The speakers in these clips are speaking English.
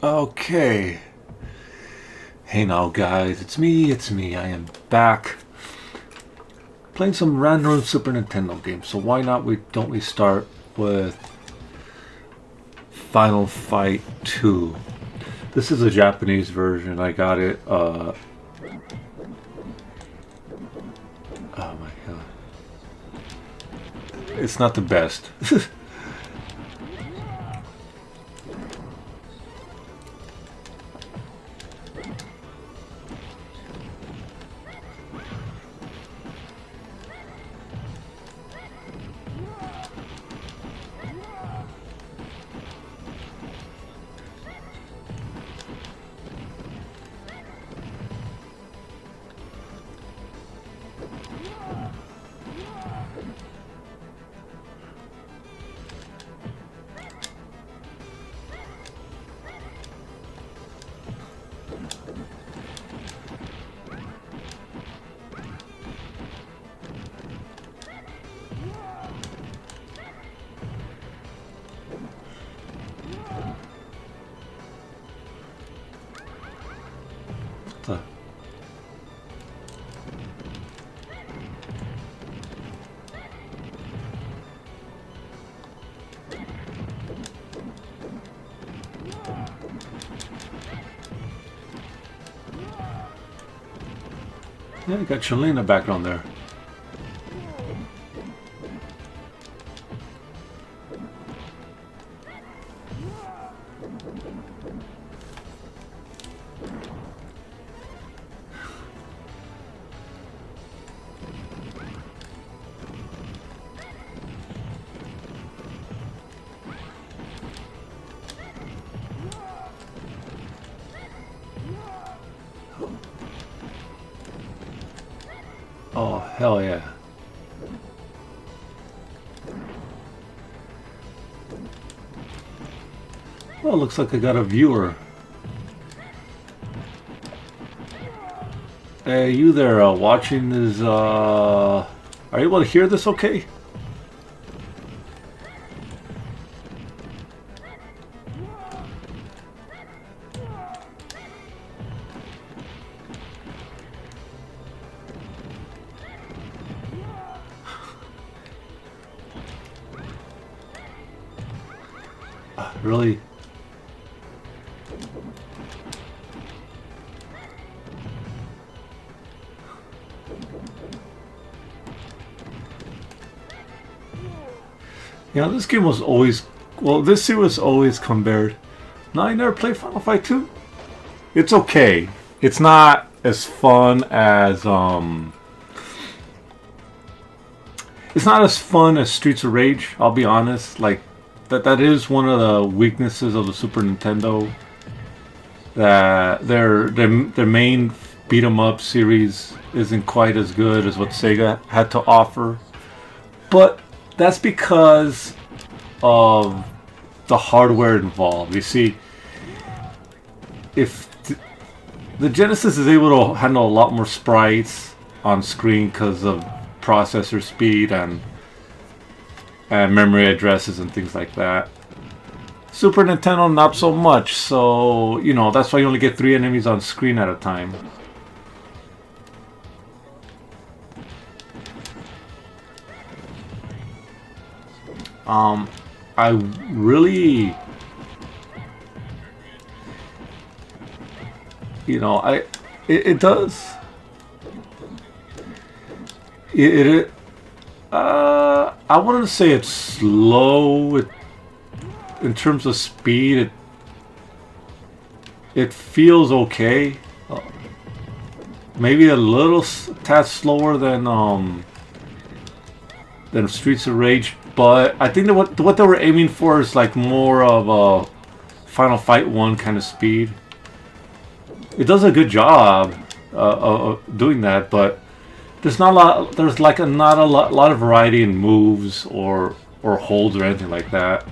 Okay. Hey now, guys. It's me. I am back. Playing some random Super Nintendo games. So why not don't we start with Final Fight 2. This is a Japanese version. I got it, oh my god. It's not the best. Yeah, you got Chelina back on there. Oh, hell yeah. Well, looks like I got a viewer. Hey, you there watching this, are you able to hear this okay? Really? Yeah, this game was always... Well, this series was always compared. No, I never played Final Fight 2. It's okay. It's not as fun as... It's not as fun as Streets of Rage, I'll be honest. Like, that is one of the weaknesses of the Super Nintendo. That their main beat 'em up series isn't quite as good as what Sega had to offer. But that's because of the hardware involved. You see, if the Genesis is able to handle a lot more sprites on screen because of processor speed and memory addresses and things like that. Super Nintendo, not so much. So, you know, that's why you only get 3 enemies on screen at a time. I really, you know, it does. I wouldn't say it's slow. In terms of speed, it feels okay. Maybe a little tad slower than Streets of Rage, but I think that what they were aiming for is like more of a Final Fight 1 kind of speed. It does a good job of doing that, but there's not a lot. There's like not a lot of variety in moves or holds or anything like that.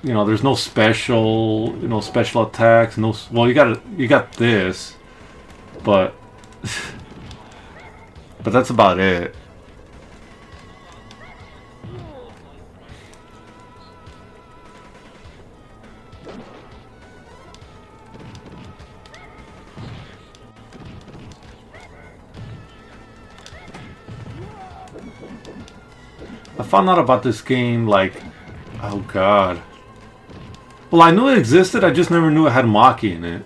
You know, there's no special, special attacks. No, well, you got this, but but that's about it. I found out about this game like, oh god. Well, I knew it existed, I just never knew it had Maki in it.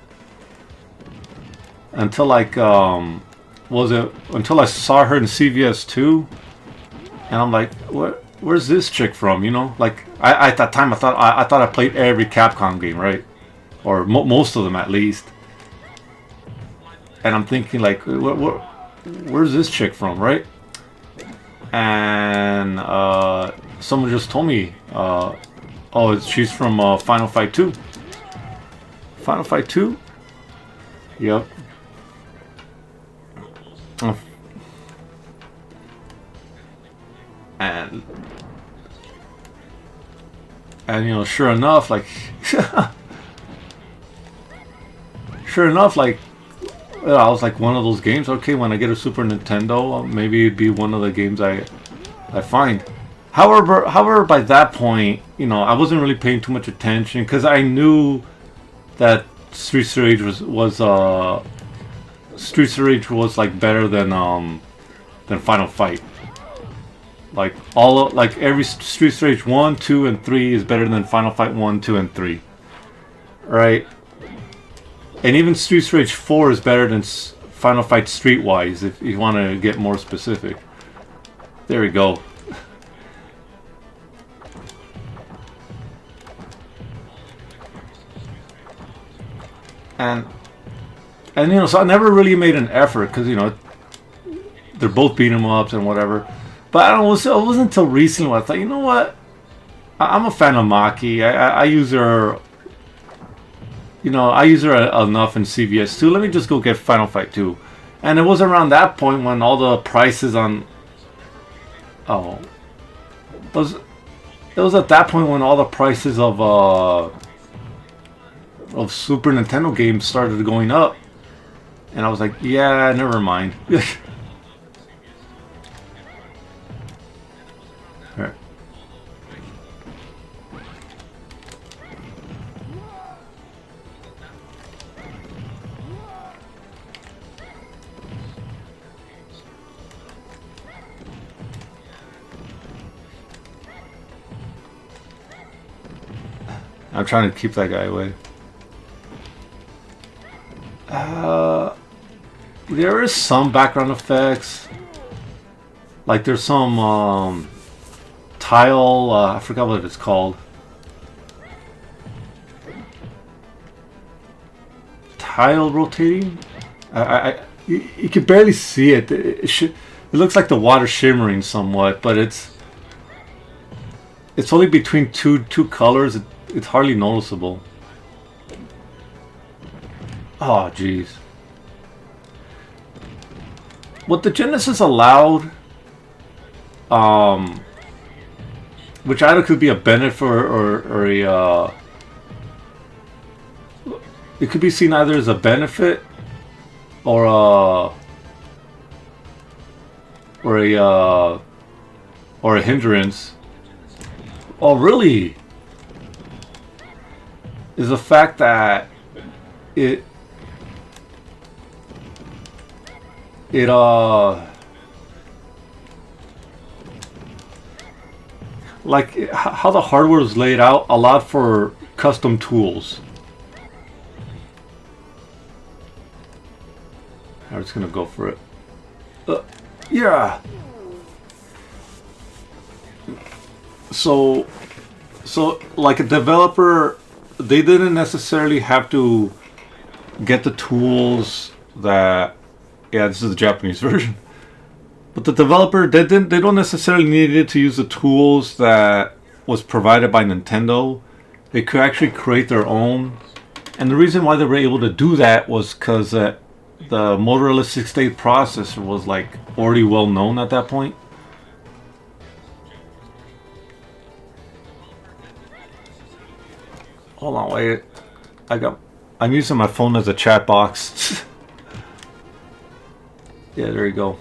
Until like, until I saw her in CVS 2. And I'm like, where's this chick from, you know? Like, I at that time, I thought I played every Capcom game, right? Or most of them at least. And I'm thinking like, where's this chick from, right? And someone just told me, oh, she's from Final Fight 2. Final Fight 2? Yep. And you know, sure enough, like, I was like one of those games. Okay, when I get a Super Nintendo, maybe it'd be one of the games I find. However, by that point, you know, I wasn't really paying too much attention because I knew that Streets of Rage was like better than Final Fight. Like every Streets of Rage 1, 2, and 3 is better than Final Fight 1, 2, and 3. Right? And even Streets of Rage 4 is better than Final Fight Streetwise, if you want to get more specific. There we go. And you know, so I never really made an effort because, you know, they're both beat 'em ups and whatever. But I don't know, it wasn't until recently when I thought, you know what? I'm a fan of Maki. I use her. You know, I use her enough in CVS 2. Let me just go get Final Fight 2. And it was around that point when all the prices on... Oh. It was at that point when all the prices of Super Nintendo games started going up. And I was like, yeah, never mind. Alright. I'm trying to keep that guy away. There is some background effects. Like there's some tile. I forgot what it's called. Tile rotating. You can barely see it. It looks like the water shimmering somewhat, but it's only between two colors. It's hardly noticeable. Oh, jeez. What the Genesis allowed, which either could be a benefit or a, it could be seen either as a benefit or a hindrance. Oh, really? Is the fact that it like how the hardware is laid out allowed for custom tools. I'm just gonna go for it. Yeah. So like a developer, they didn't necessarily have to get the tools that. Yeah, this is the Japanese version. But the developer, they don't necessarily need to use the tools that was provided by Nintendo. They could actually create their own. And the reason why they were able to do that was because the Motorola 68 processor was like already well known at that point. Hold on, wait. I'm using my phone as a chat box. Yeah, there you go.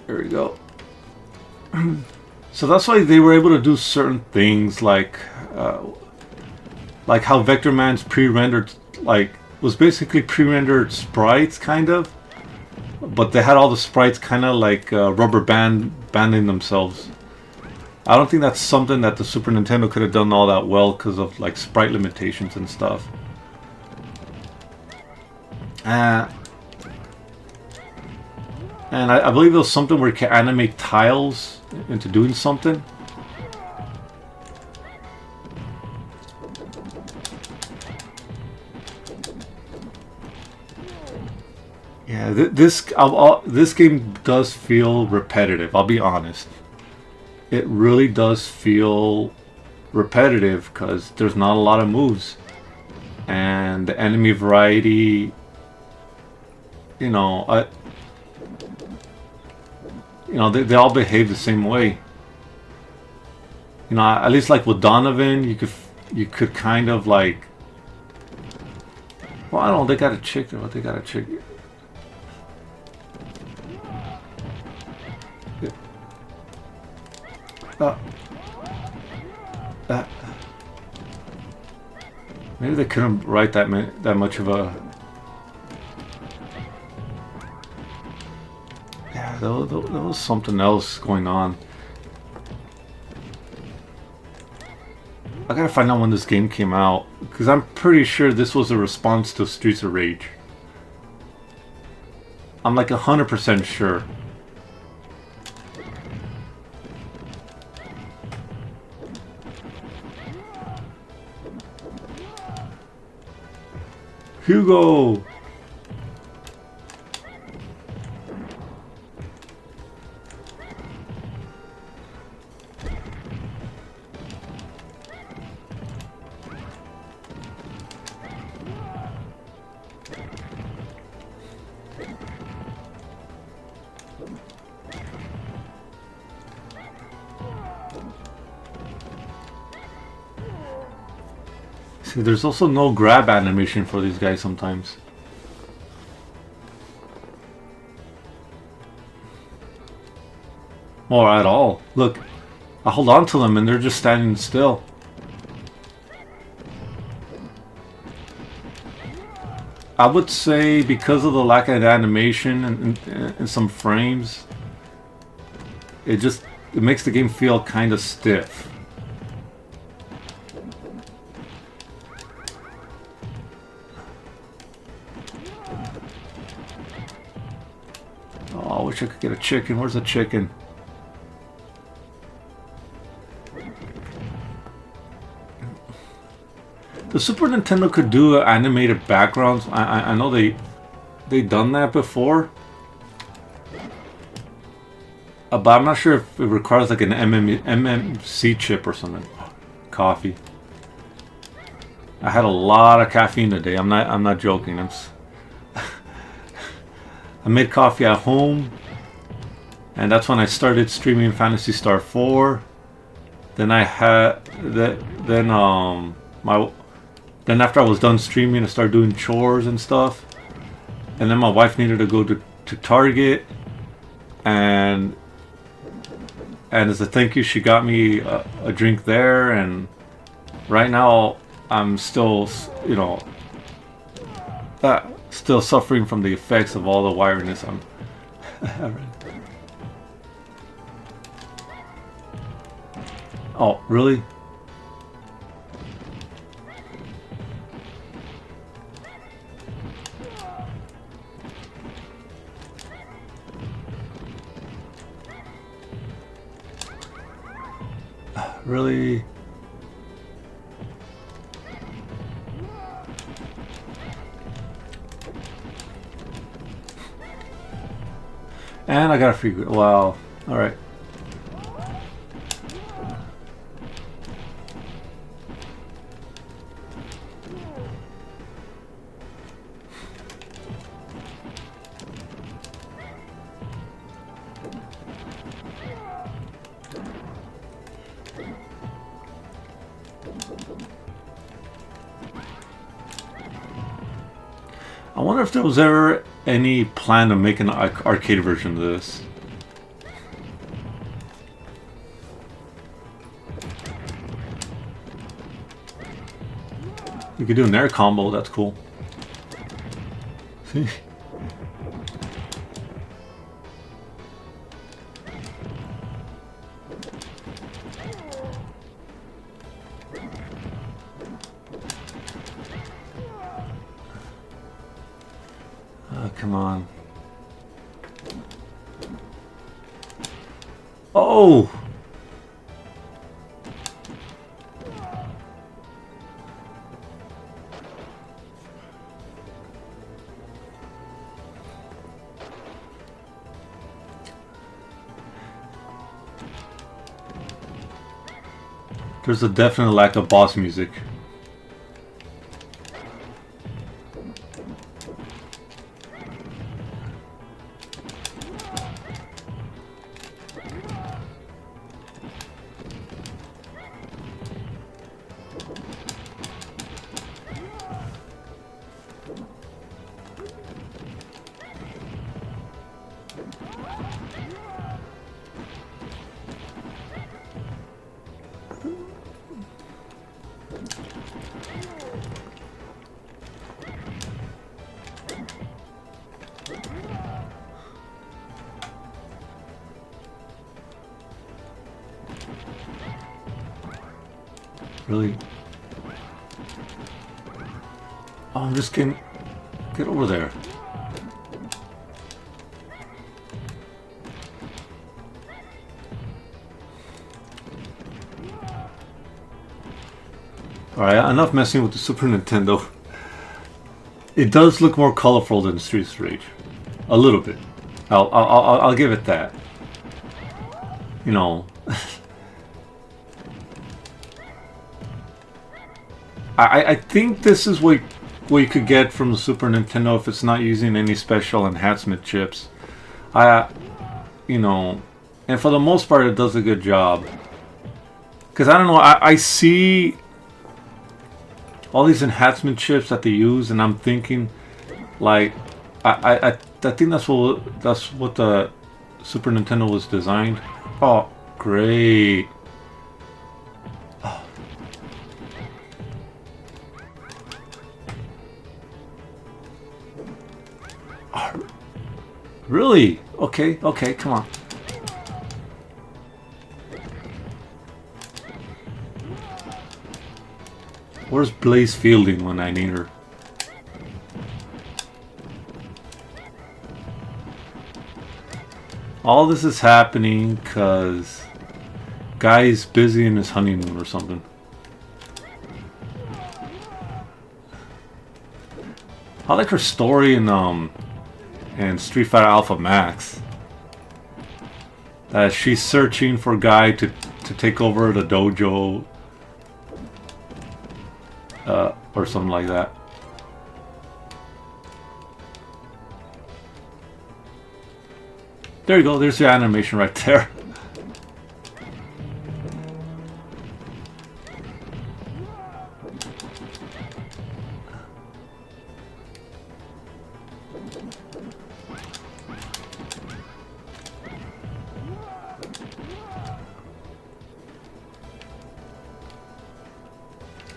There we go. So that's why they were able to do certain things like how Vector Man's pre-rendered, like, was basically pre-rendered sprites, kind of, but they had all the sprites kind of like rubber banding themselves. I don't think that's something that the Super Nintendo could have done all that well because of like sprite limitations and stuff. And I believe there was something where you can animate tiles into doing something. Yeah, this game does feel repetitive, I'll be honest. It really does feel repetitive because there's not a lot of moves. And the enemy variety, you know, they all behave the same way. You know, at least like with Donovan, you could kind of like. Well, I don't know. They got a chick there. What they got a chick. Maybe they couldn't write that much of a. Yeah, there was something else going on. I gotta find out when this game came out, because I'm pretty sure this was a response to Streets of Rage. I'm like 100% sure. Hugo! See, there's also no grab animation for these guys sometimes. Or at all. Look, I hold on to them and they're just standing still. I would say because of the lack of animation and some frames, it makes the game feel kind of stiff. Oh, I wish I could get a chicken. Where's the chicken? The Super Nintendo could do animated backgrounds. I know they done that before. But I'm not sure if it requires like an MMC chip or something. Coffee. I had a lot of caffeine today. I'm not joking. I made coffee at home, and that's when I started streaming Phantasy Star 4. Then I had then after I was done streaming, I started doing chores and stuff. And then my wife needed to go to Target, and as a thank you, she got me a drink there. And right now, I'm still, still suffering from the effects of all the wiriness I'm having. Oh, really? Really? And I got a free... Wow. Alright. I wonder if there was ever any plan to make an arcade version of this. You could do an air combo, that's cool. See? Come on. Oh! There's a definite lack of boss music. Really? Oh, I'm just getting... Get over there. Alright, enough messing with the Super Nintendo. It does look more colorful than Streets of Rage. A little bit. I'll give it that. You know... I think this is what you could get from the Super Nintendo if it's not using any special enhancement chips. You know, and for the most part it does a good job. Because I don't know, I see all these enhancement chips that they use, and I'm thinking, like, I think that's what the Super Nintendo was designed. Oh, great. Really? Okay, okay, come on. Where's Blaze Fielding when I need her? All this is happening because guy's busy in his honeymoon or something. I like her story in Street Fighter Alpha Max. That she's searching for a guy to take over the dojo. Or something like that. There you go, there's the animation right there.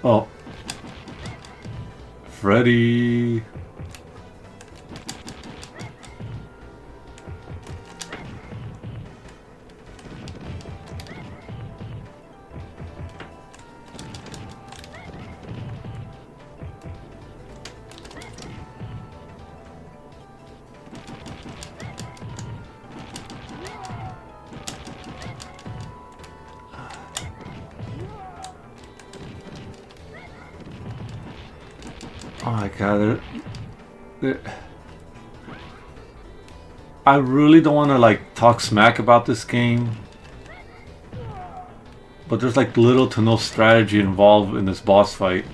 Oh. Freddy. Oh my god, I really don't want to like talk smack about this game, but there's like little to no strategy involved in this boss fight.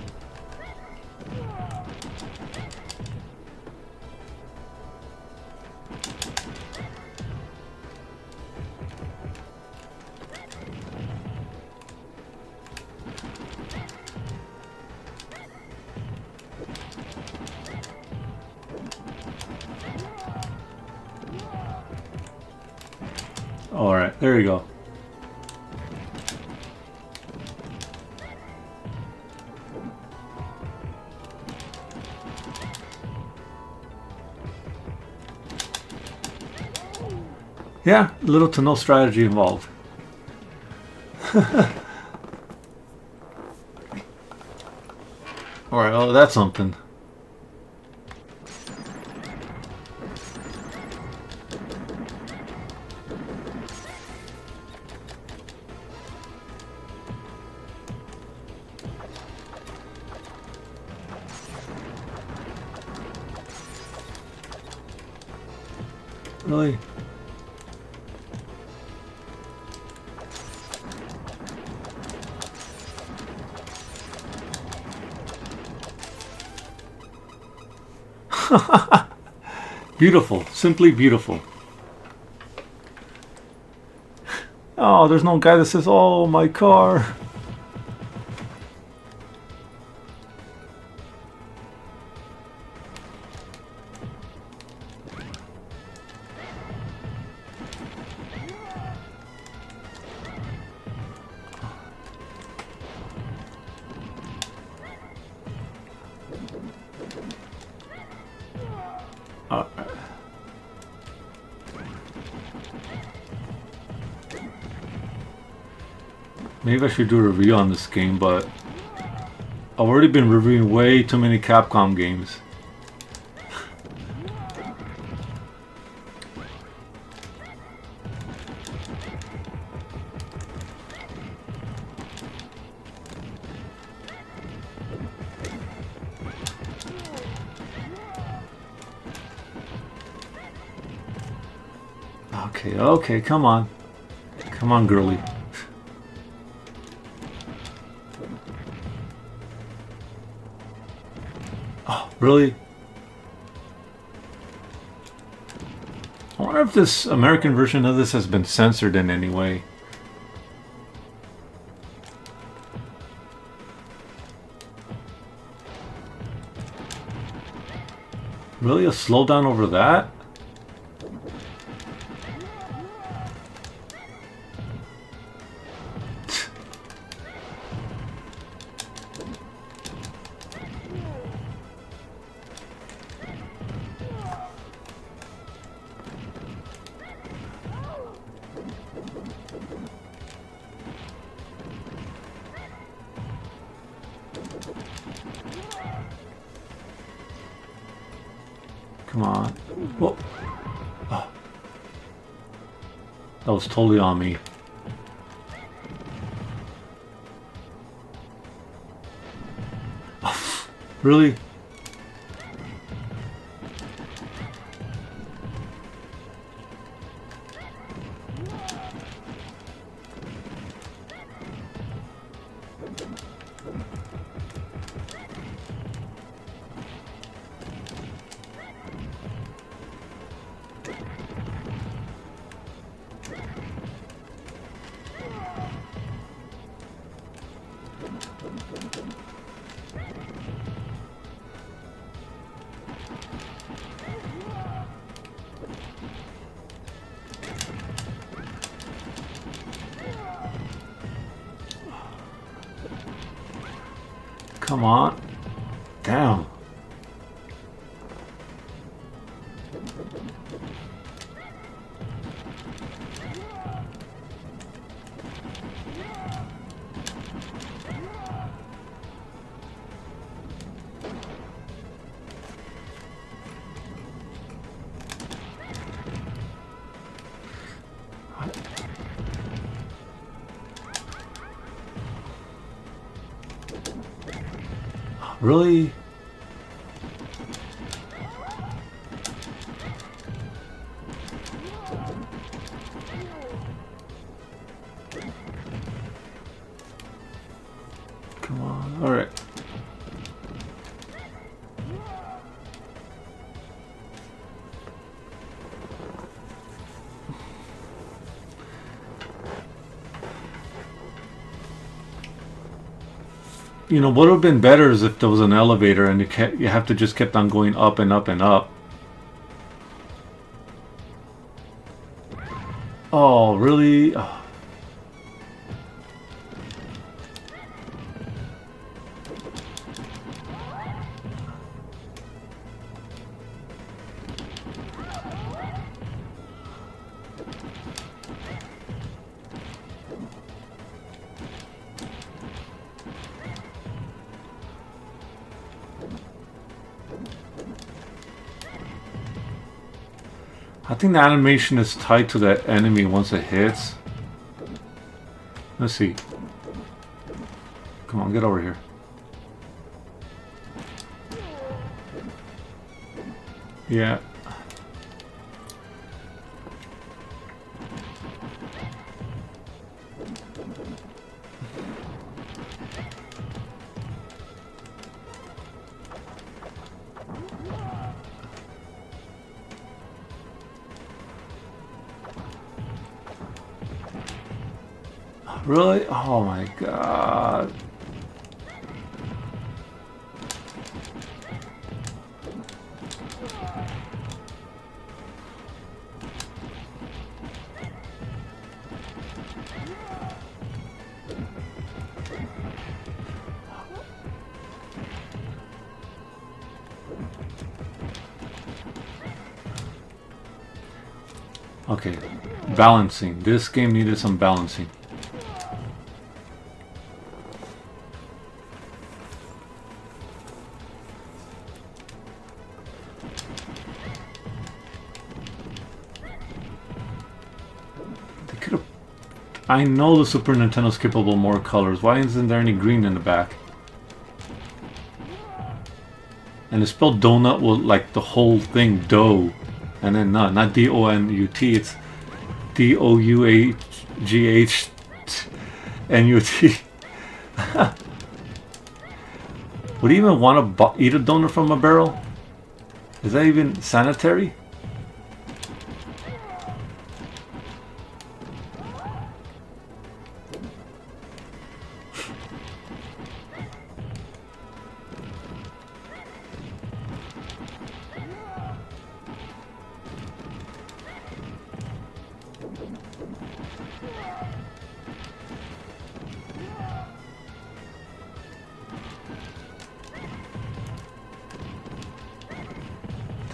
Alright, there you go. Yeah, little to no strategy involved. Alright, oh, that's something. Really? Beautiful. Simply beautiful. Oh, there's no guy that says, "Oh, my car." Maybe I should do a review on this game, but I've already been reviewing way too many Capcom games. Okay, okay, come on. Come on, girly. Oh, really? I wonder if this American version of this has been censored in any way. Really? A slowdown over that? Come on. Whoa. Oh. That was totally on me. Oh, really? Come on. Damn. Really? You know, what would have been better is if there was an elevator and you have to just kept on going up and up and up. Oh, really? Oh. I think the animation is tied to that enemy once it hits. Let's see. Come on, get over here. Yeah. Really? Oh my god. Okay, balancing. This game needed some balancing. I know the Super Nintendo's capable of more colors. Why isn't there any green in the back? And it's spelled donut with like the whole thing dough. And then not D-O-N-U-T, it's D-O-U-G-H-N-U-T. Would you even want to eat a donut from a barrel? Is that even sanitary?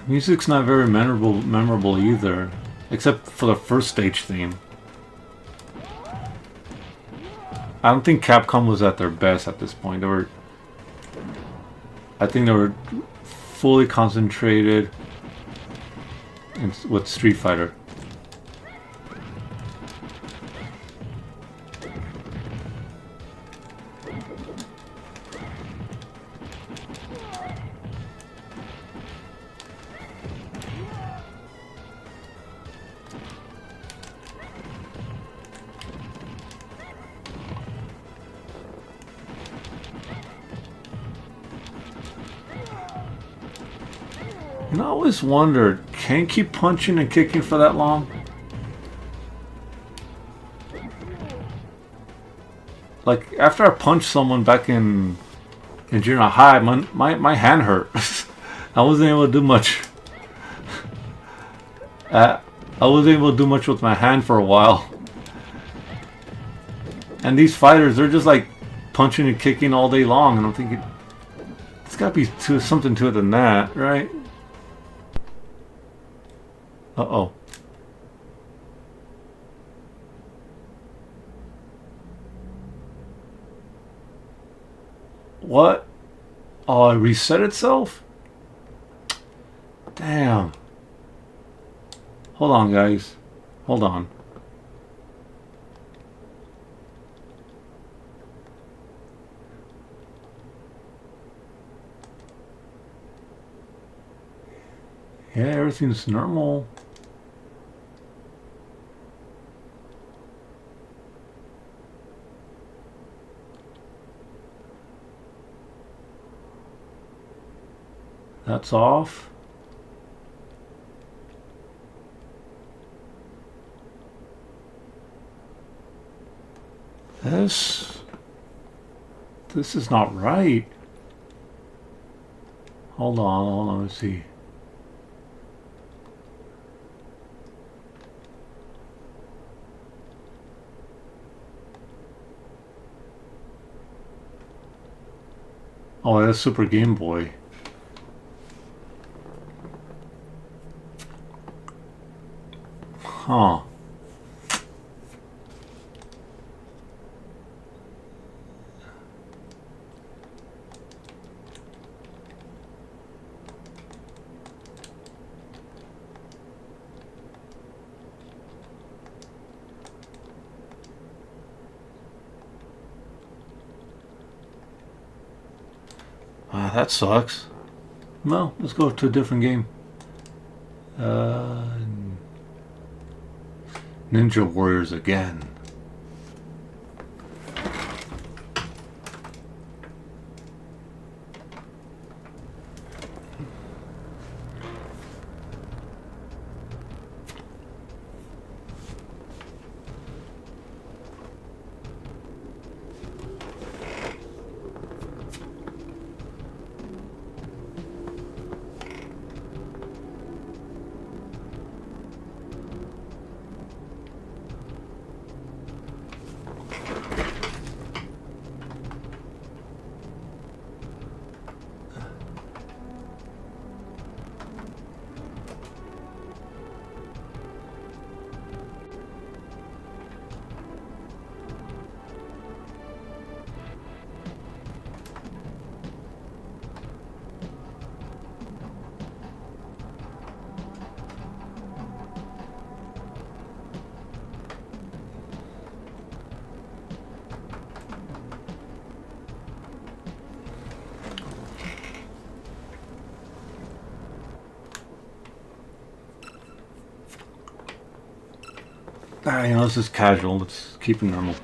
Music's not very memorable either, except for the first stage theme. I don't think Capcom was at their best at this point. I think they were fully concentrated with Street Fighter. And I always wondered, can you keep punching and kicking for that long? Like, after I punched someone back in junior high, my hand hurt. I wasn't able to do much. I wasn't able to do much with my hand for a while. And these fighters, they're just like punching and kicking all day long, and I'm thinking, it's gotta be something to it than that, right? Uh-oh. What? Oh, it reset itself? Damn. Hold on, guys. Hold on. Yeah, everything's normal. That's off. This. This is not right. Hold on, let's see. Oh, that's Super Game Boy. Huh. That sucks. Well, let's go to a different game. Ninja Warriors again. You know, this is casual. Let's keep it normal.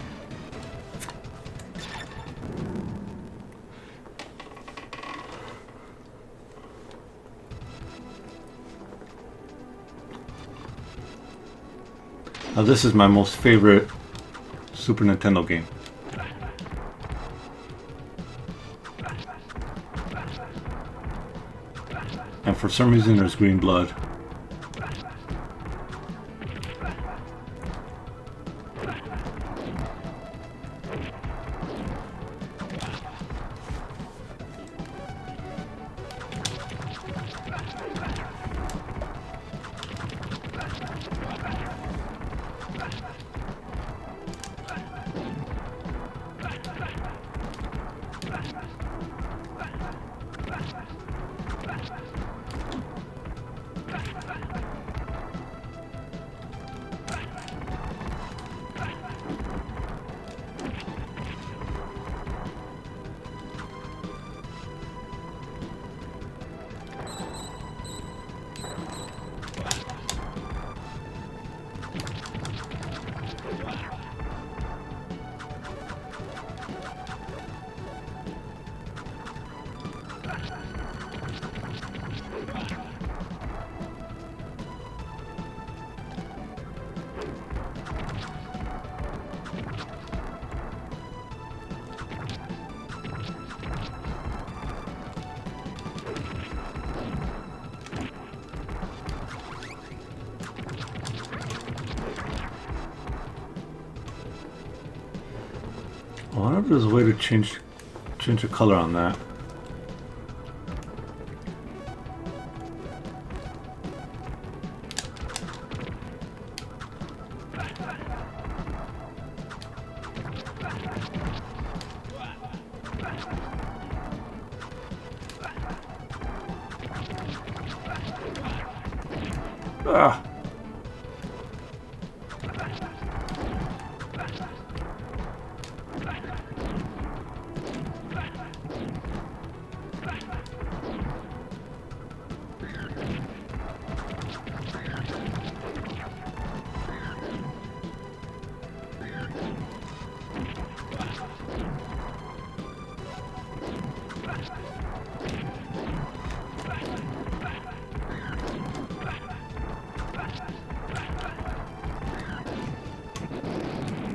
Now, this is my most favorite Super Nintendo game. And for some reason, there's green blood. I wonder if there's a way to change the color on that. Ah.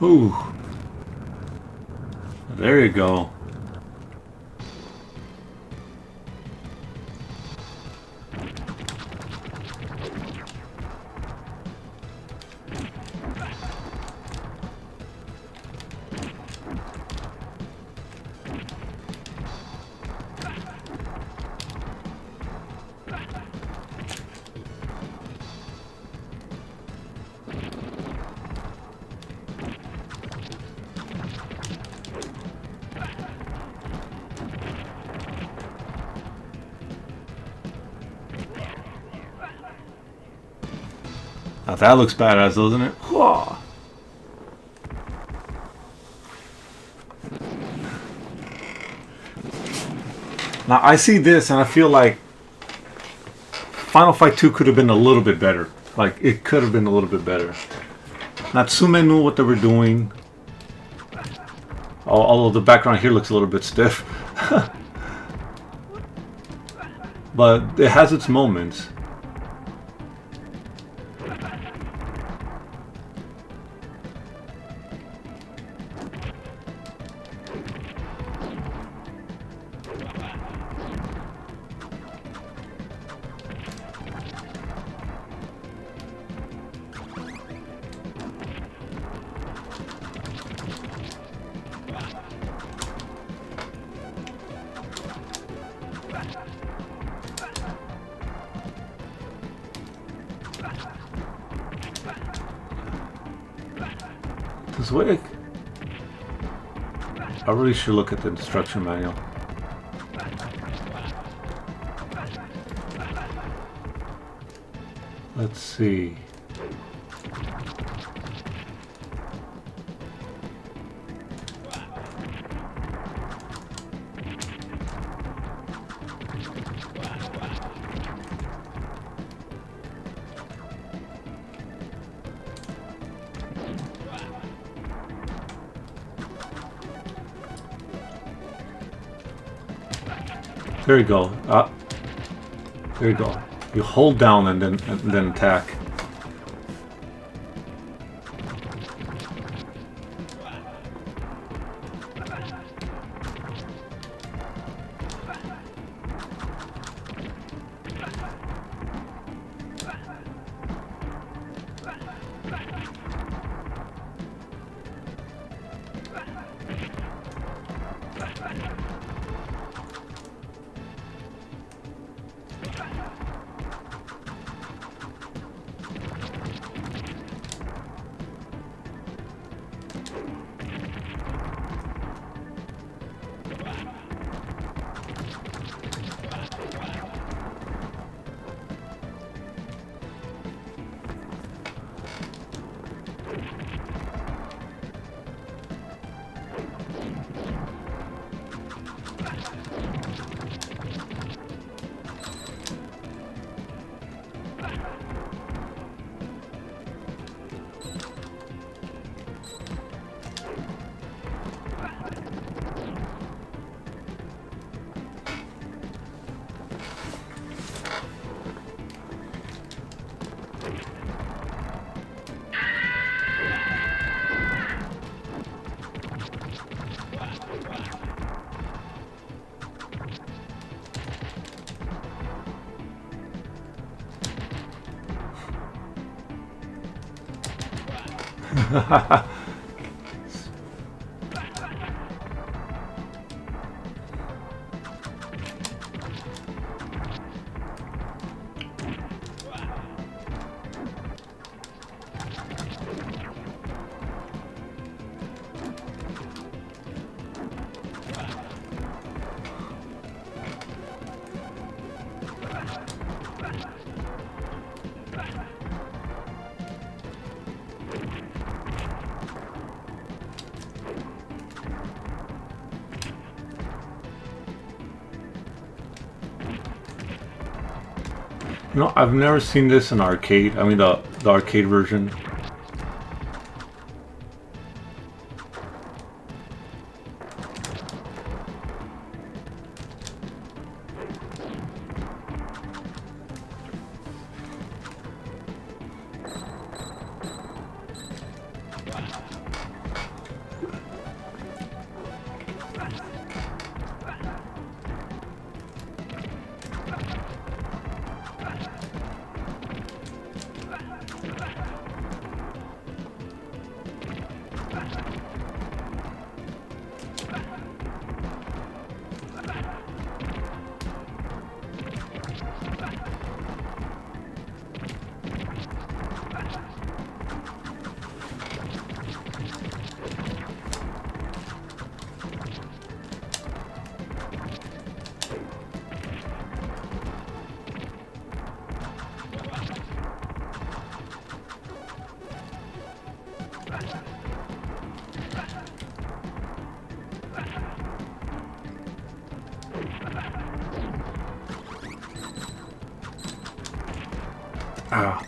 Ooh. There you go. Now that looks badass, doesn't it? Whoa. Now I see this and I feel like Final Fight 2 could have been a little bit better. Like, it could have been a little bit better. Natsume knew what they were doing. Although the background here looks a little bit stiff. But it has its moments. This way, I really should look at the instruction manual. Let's see. There you go. There you go. You hold down and then attack. You know, I've never seen this in arcade. I mean, the arcade version. Ah.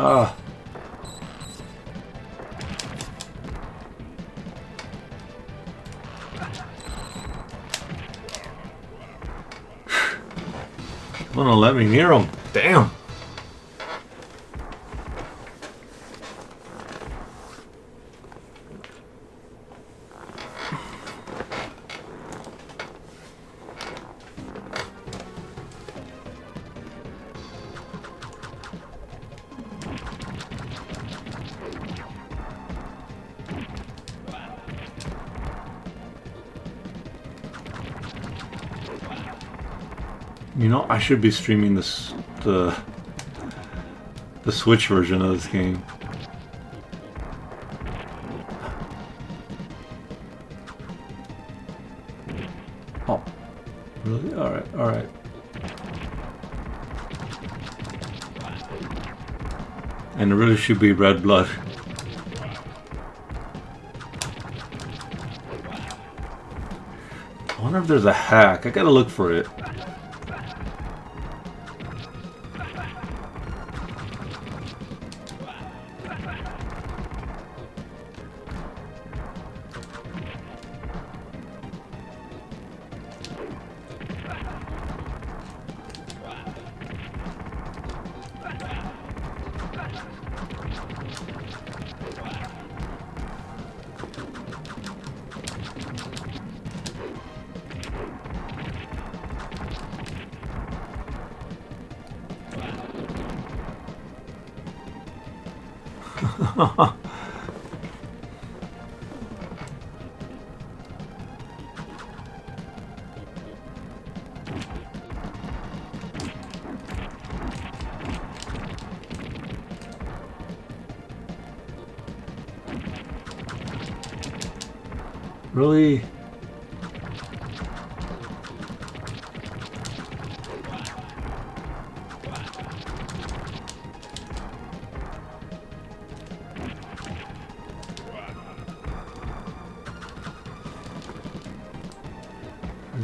Ah. Wanna let me near him? Damn. You know, I should be streaming this the Switch version of this game. Oh, really? All right, all right. And it really should be red blood. I wonder if there's a hack. I gotta look for it. Really?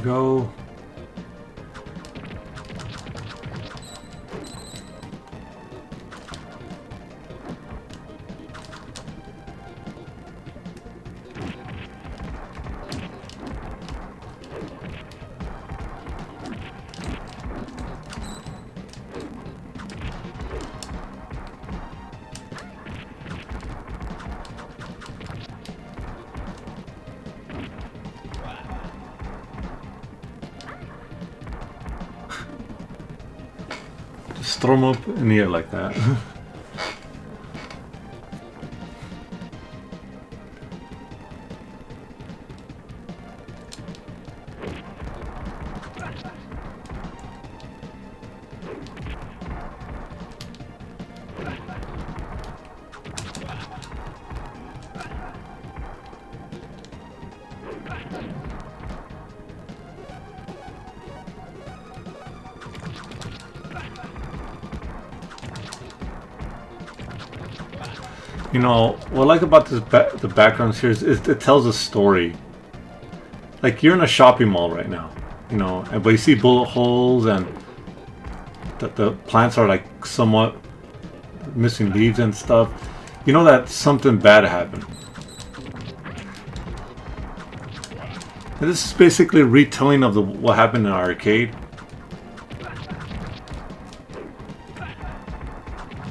Go. Just throw them up in the air like that. You know, what I like about this the background series is it tells a story. Like, you're in a shopping mall right now, you know, but you see bullet holes and the plants are like somewhat missing leaves and stuff, you know that something bad happened. And this is basically a retelling of what happened in our arcade.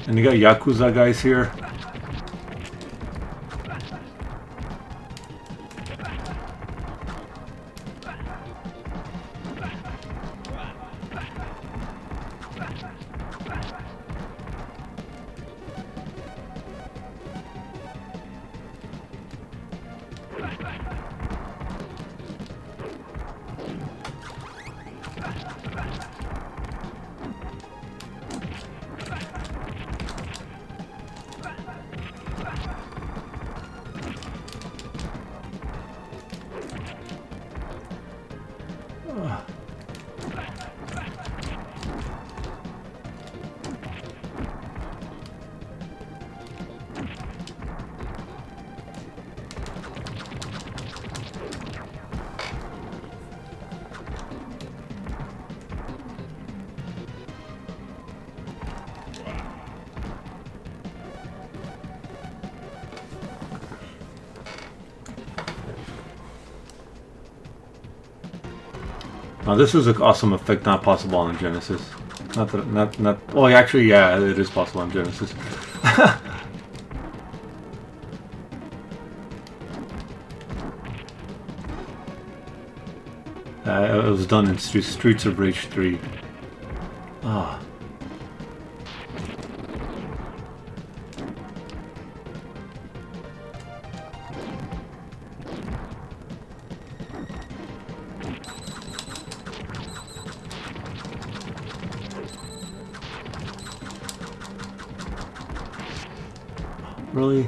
And you got Yakuza guys here. Now this is an awesome effect, not possible on Genesis. Not that, not. Oh, actually, yeah, it is possible on Genesis. It was done in Streets of Rage 3. Ah. Really?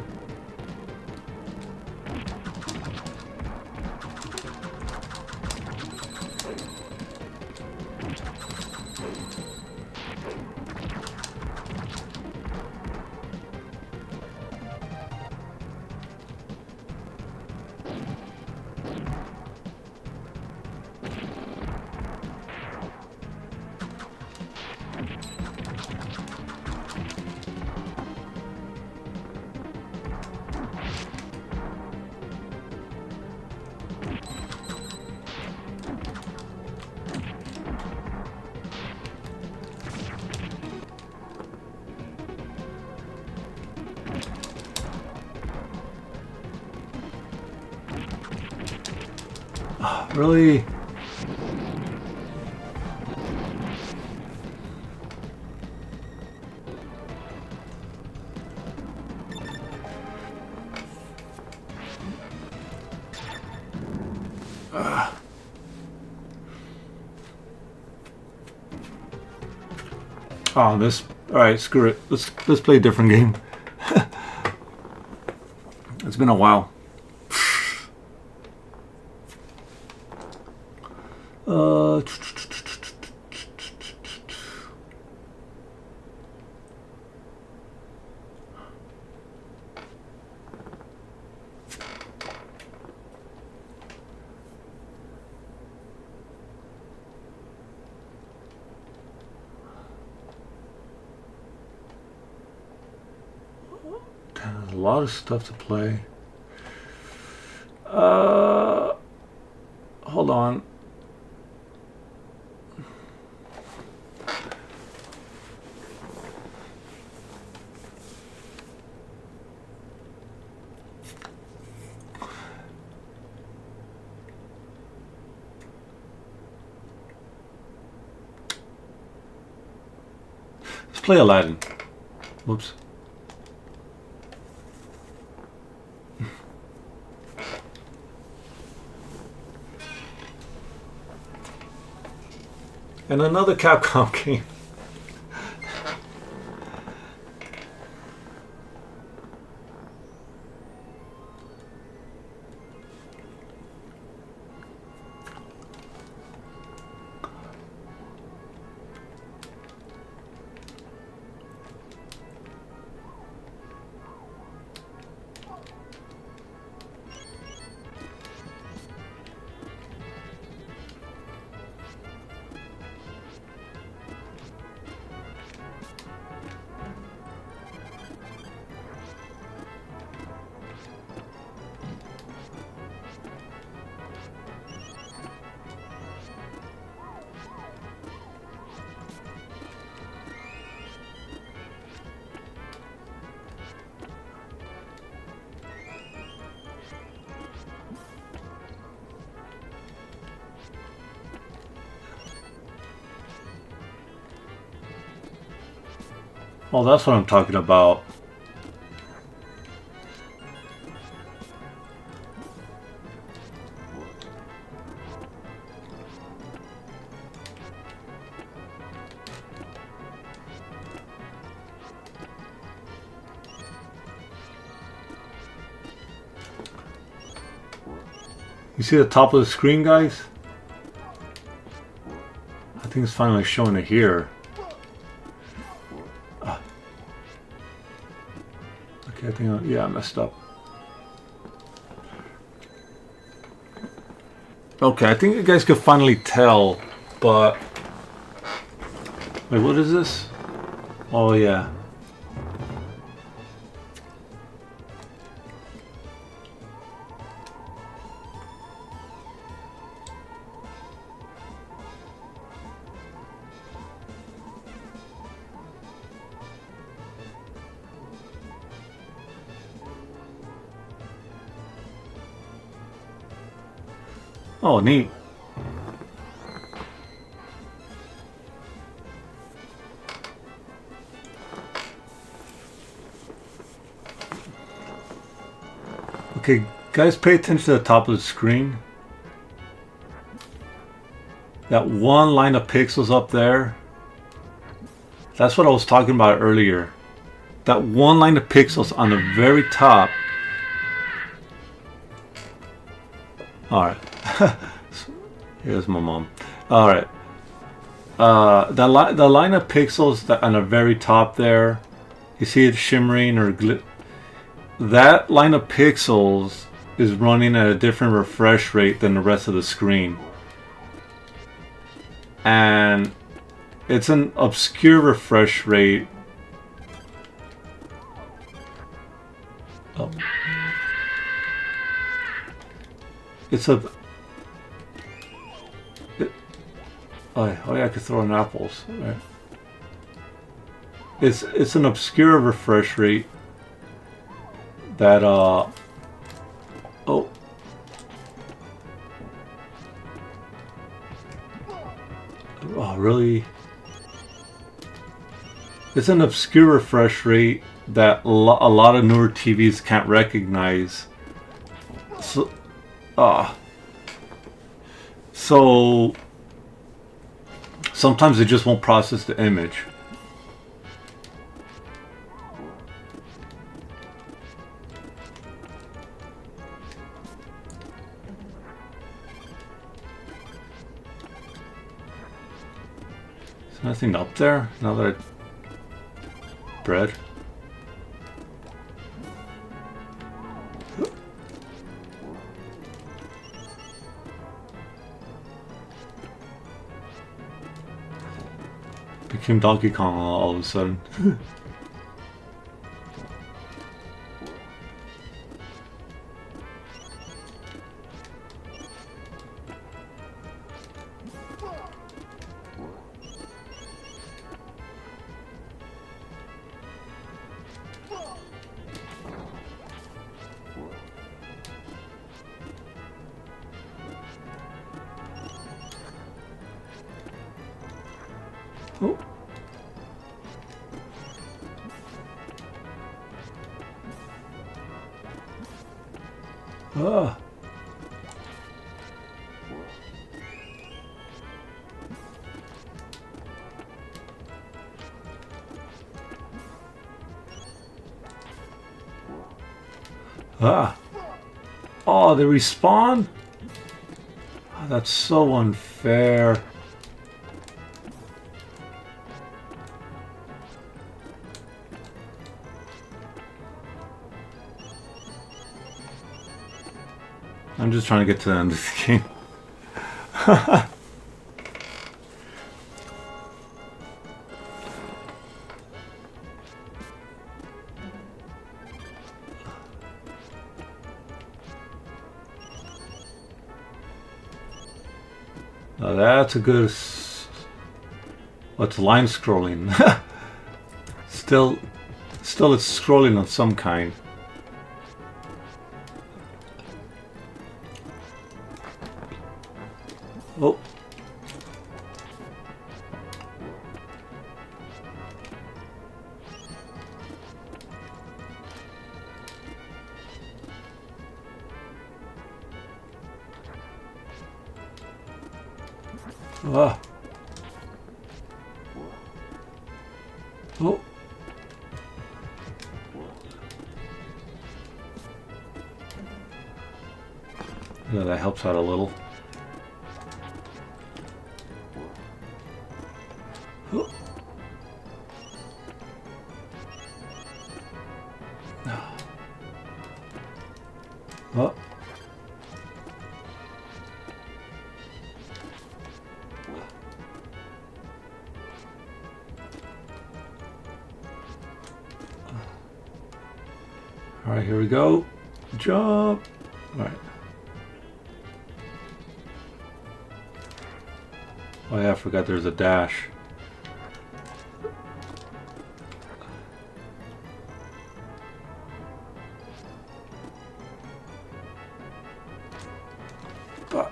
Really? Oh, this. All right, screw it. Let's play a different game. It's been a while. There's a lot of stuff to play. Hold on. Let's play Aladdin. Whoops. And another Capcom game. Oh, that's what I'm talking about. You see the top of the screen, guys? I think it's finally showing it here. Okay, I think yeah, I messed up. Okay, I think you guys could finally tell, but wait, what is this? Oh yeah. Oh, neat. Okay, guys, pay attention to the top of the screen. That one line of pixels up there. That's what I was talking about earlier. That one line of pixels on the very top. Alright. Here's my mom. Alright. The line of pixels that on the very top there, you see it shimmering or that line of pixels is running at a different refresh rate than the rest of the screen. And it's an obscure refresh rate. Oh. It's a... Oh yeah, I could throw in apples. Right. It's an obscure refresh rate that oh really? It's an obscure refresh rate that a lot of newer TVs can't recognize. So so sometimes it just won't process the image. There's nothing up there now that bread. Became Donkey Kong all of a sudden. Oh. Ah. Ah. Oh, they respawn? Oh, that's so unfair. I'm just trying to get to the end of the game. Now that's a good... What's line scrolling? Still it's scrolling of some kind. Oh. Ah. Oh. Yeah, that helps out a little. Oh. Oh. All right, here we go. Jump. All right. Oh yeah, I forgot there's a dash. But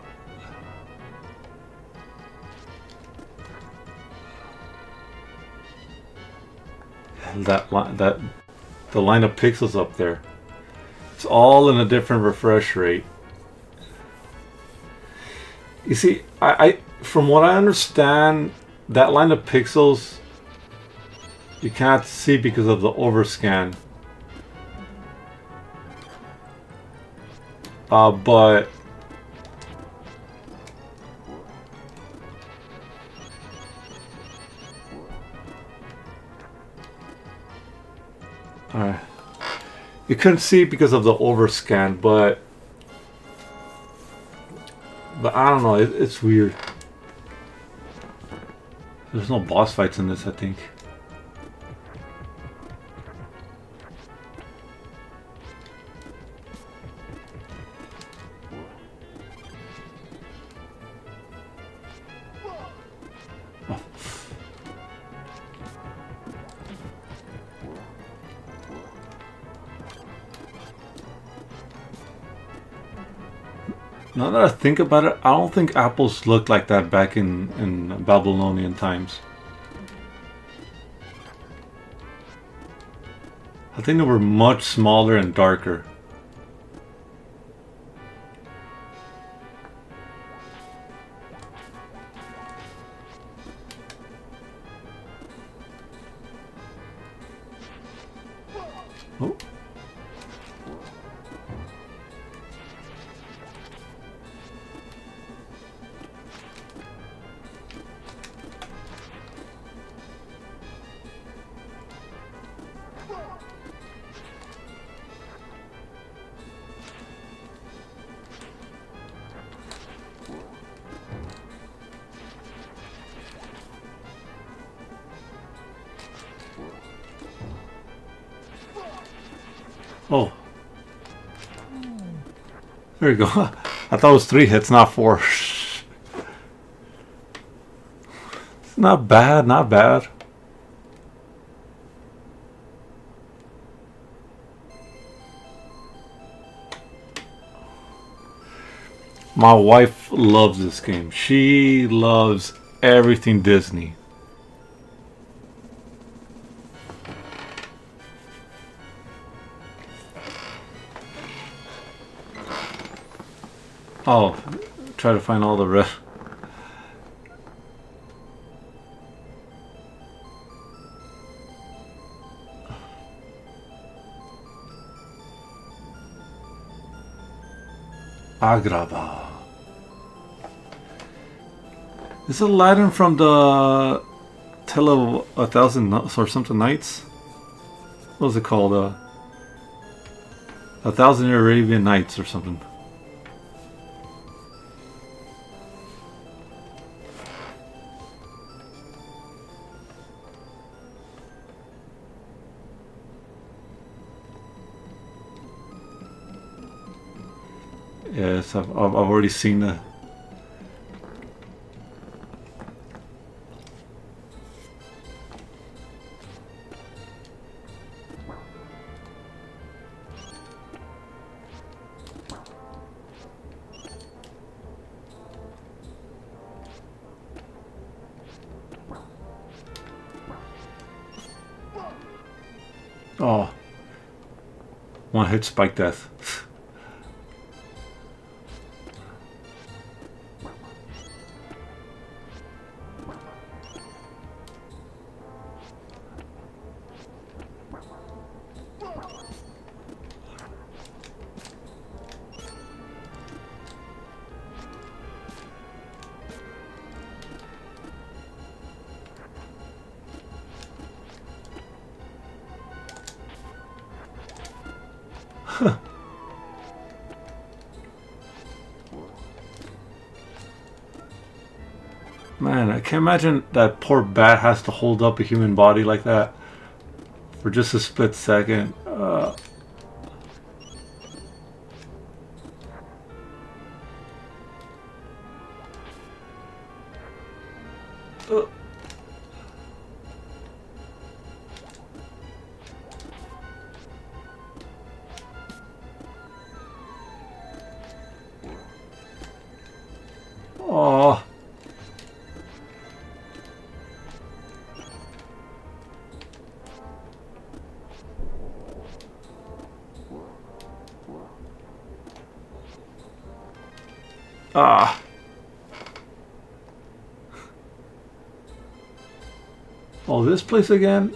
that the line of pixels up there. It's all in a different refresh rate. You see, I from what I understand, that line of pixels you can't see because of the overscan. But you couldn't see because of the overscan, but I don't know. It's weird. There's no boss fights in this, I think. Now that I think about it, I don't think apples looked like that back in Babylonian times. I think they were much smaller and darker. Oh. Oh. There you go. I thought it was 3 hits, not 4. It's not bad, not bad. My wife loves this game. She loves everything Disney. Oh, try to find all the rest. Agrabah. Is Aladdin from the Tale of a Thousand or something Nights? What was it called? 1,000 Arabian Nights or something. Yes, I've already seen the. Oh, one hit spike death. Man, I can't imagine that poor bat has to hold up a human body like that for just a split second. Uh, oh. Ah. Oh, this place again?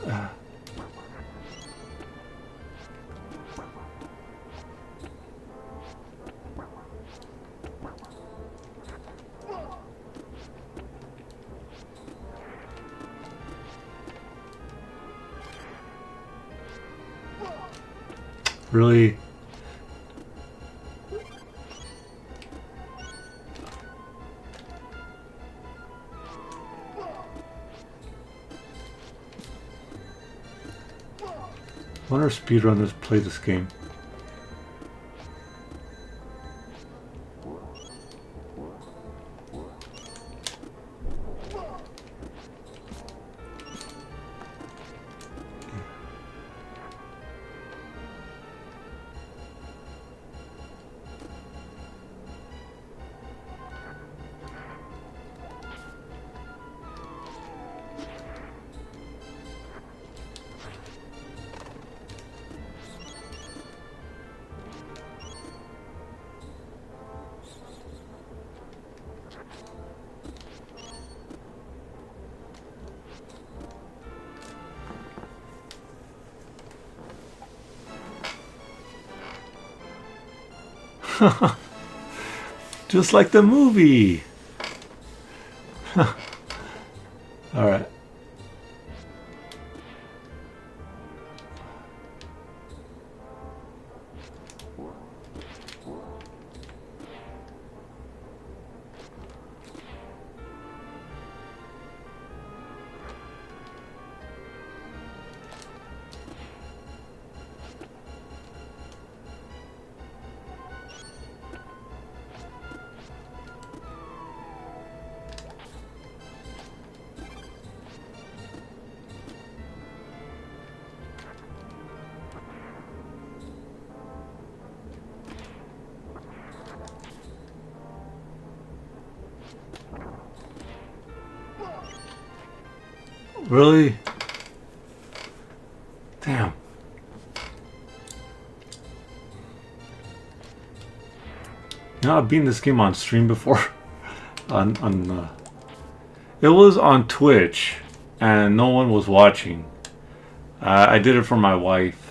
Really? I wonder if speedrunners play this game. Just like the movie. Alright. Really? Damn. You know, I've beaten this game on stream before. It was on Twitch, and no one was watching. I did it for my wife.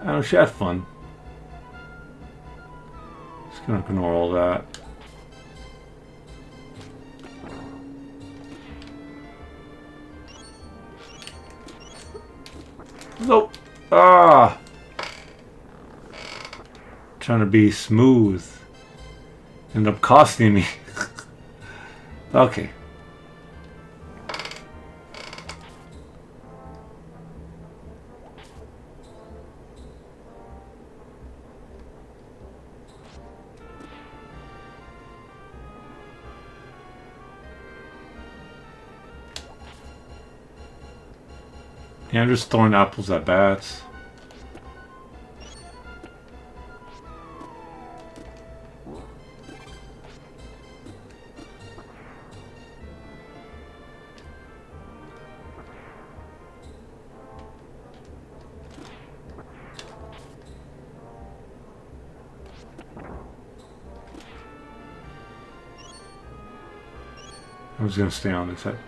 I know she had fun. Just gonna ignore all that. Nope. Ah. Trying to be smooth. End up costing me. Okay. Yeah, I'm just throwing apples at bats. I'm just gonna stay on this side.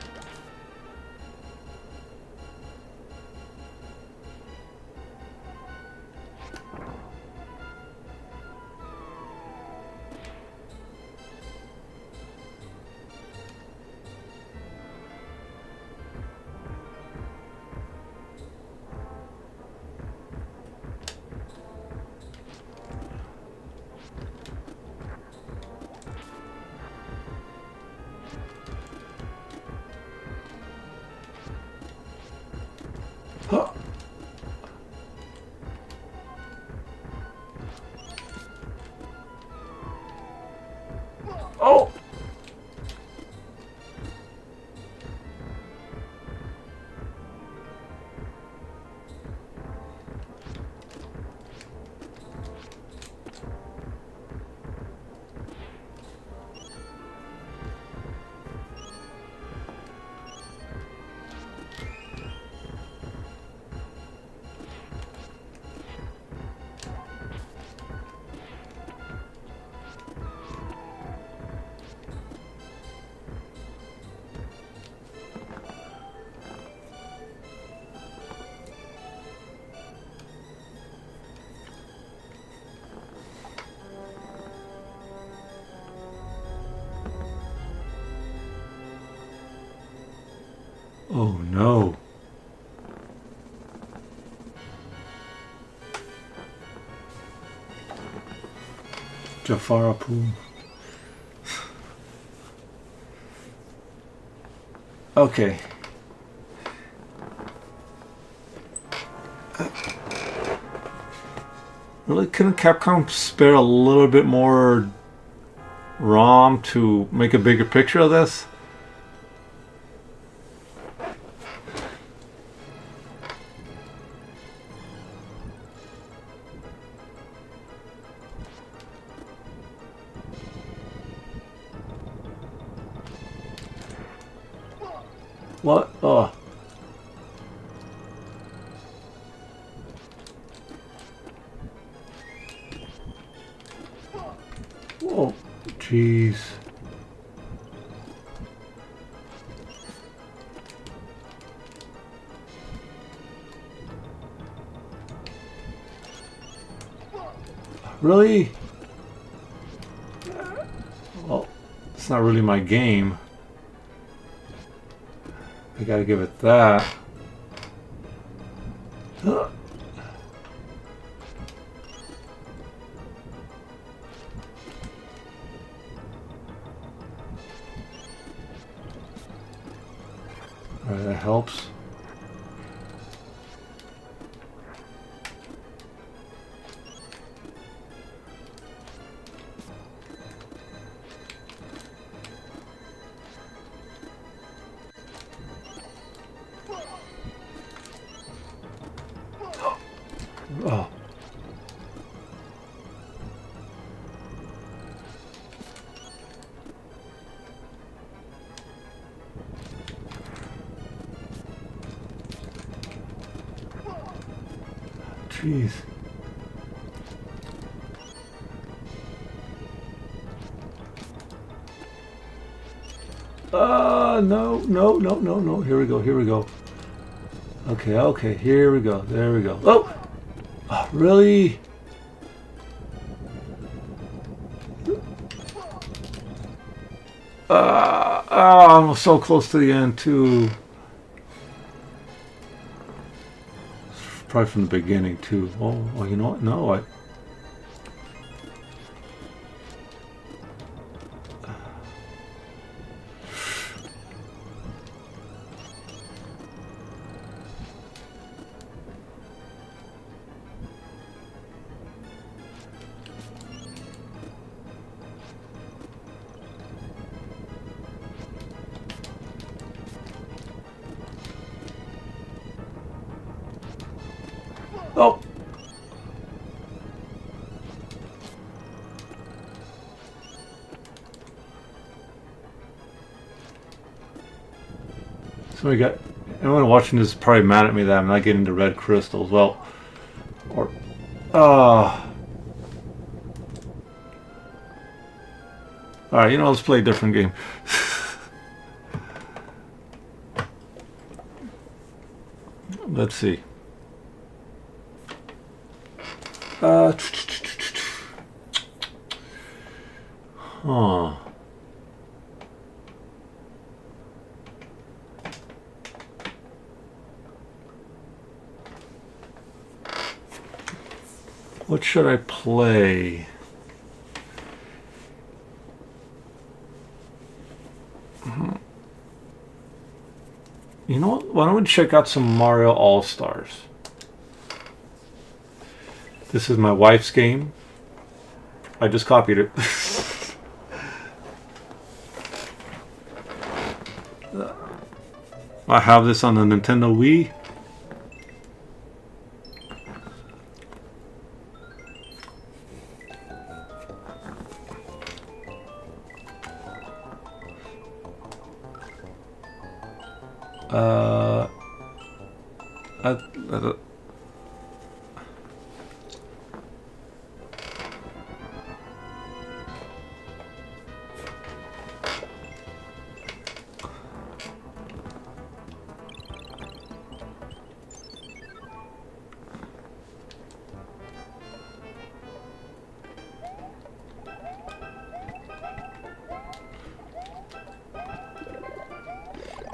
Oh no. Jafar Apu. Okay. Really, couldn't Capcom spare a little bit more ROM to make a bigger picture of this? What? Oh. Whoa. Jeez. Really? Well, it's not really my game. I gotta give it that. Alright, that helps. Oh. Jeez. No, no, no, no, no. Here we go, here we go. Okay, okay, here we go. There we go. Oh! Oh, really? I'm so close to the end, too. Probably from the beginning, too. Oh, you know what? No, I... Oh! So we got... Anyone watching this is probably mad at me that I'm not getting the red crystals. Well... Or... Alright, you know, let's play a different game. Let's see. Huh. What should I play? You know what? Why don't we check out some Mario All-Stars? This is my wife's game. I just copied it. I have this on the Nintendo Wii.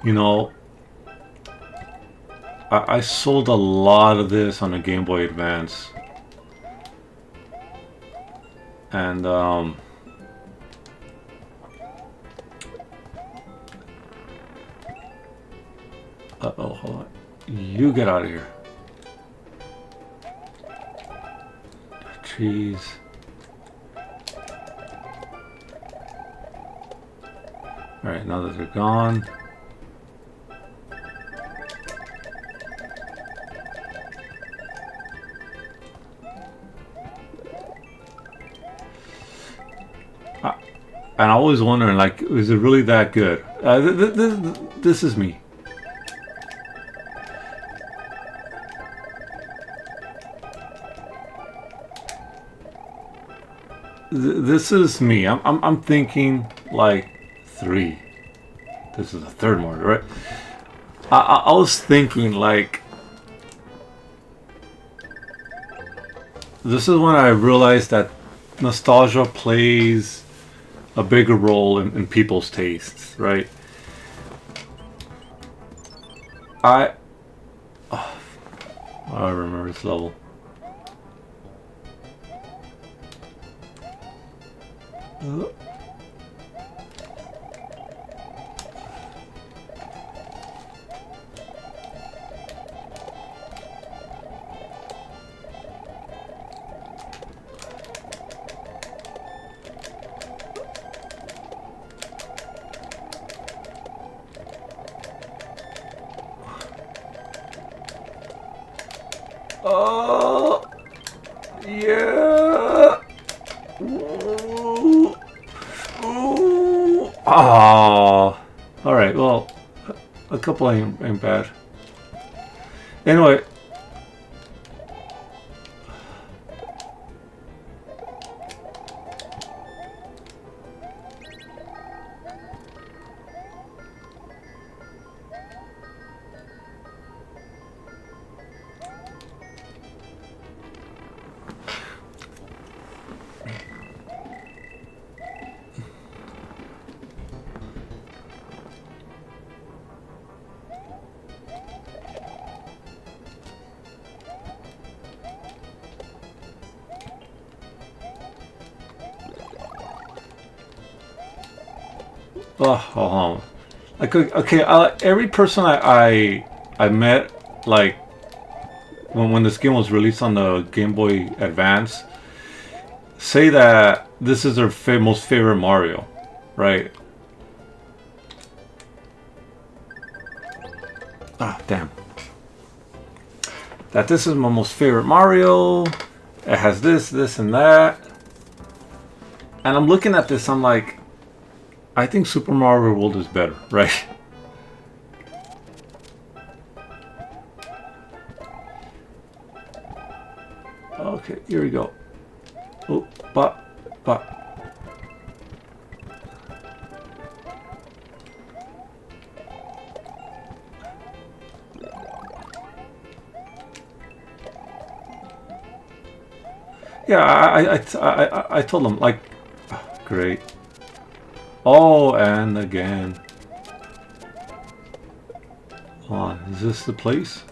You know, I sold a lot of this on a Game Boy Advance. And uh-oh, hold on. You get out of here. Jeez. Alright, now that they're gone. And I was wondering, like, is it really that good? This is me. This is me. I'm thinking like 3. This is the third one, right? I was thinking like this is when I realized that nostalgia plays a bigger role in people's tastes, right? I remember this level. Oh, yeah. Ooh. Ooh. Oh. All right. Well, a couple ain't bad. Anyway. Oh, like okay. Every person I met, like when this game was released on the Game Boy Advance, say that this is their most favorite Mario, right? Ah, damn. That this is my most favorite Mario. It has this, and that. And I'm looking at this. I'm like, I think Super Mario World is better, right? Okay, here we go. Oh, but. Yeah, I told them, like, great. Oh, and again. Hold on, is this the place?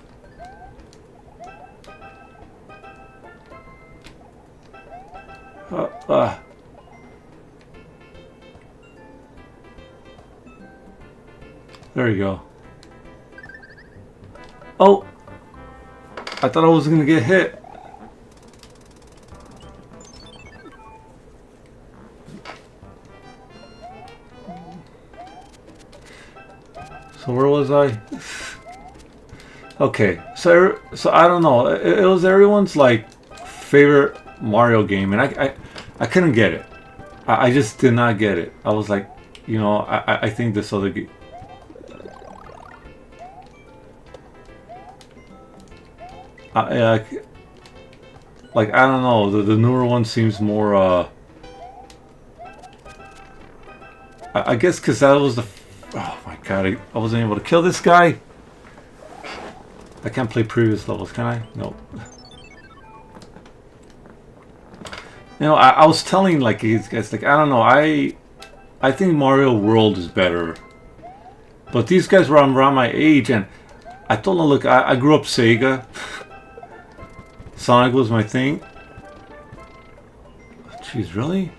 There you go. Oh! I thought I was gonna get hit. So where was I? Okay, so I don't know. It was everyone's like favorite Mario game, and I couldn't get it. I just did not get it. I was like, you know, I think this other game. Like I don't know. The newer one seems more. I guess because that was the. Oh my god! I wasn't able to kill this guy. I can't play previous levels, can I? Nope. You know, I was telling like these guys, like I don't know, I think Mario World is better, but these guys were around my age, and I told him, look, I grew up Sega. Sonic was my thing. Jeez, really?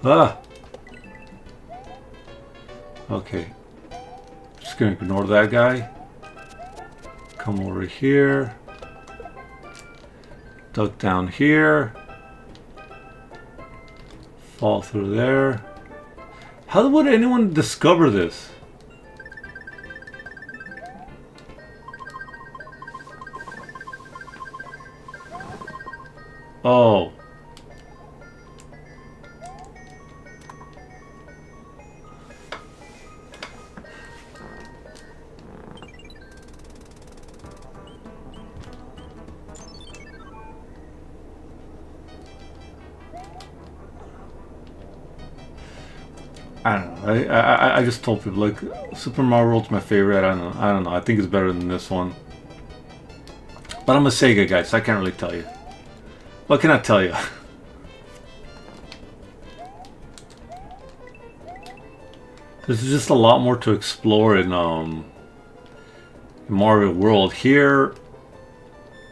Ah. Okay. Just gonna ignore that guy. Come over here. Duck down here. Fall through there. How would anyone discover this? Oh. I don't know. I just told people like Super Mario World's my favorite. I don't know. I think it's better than this one. But I'm a Sega guy, so I can't really tell you. What can I tell you? There's just a lot more to explore in Mario World. Here,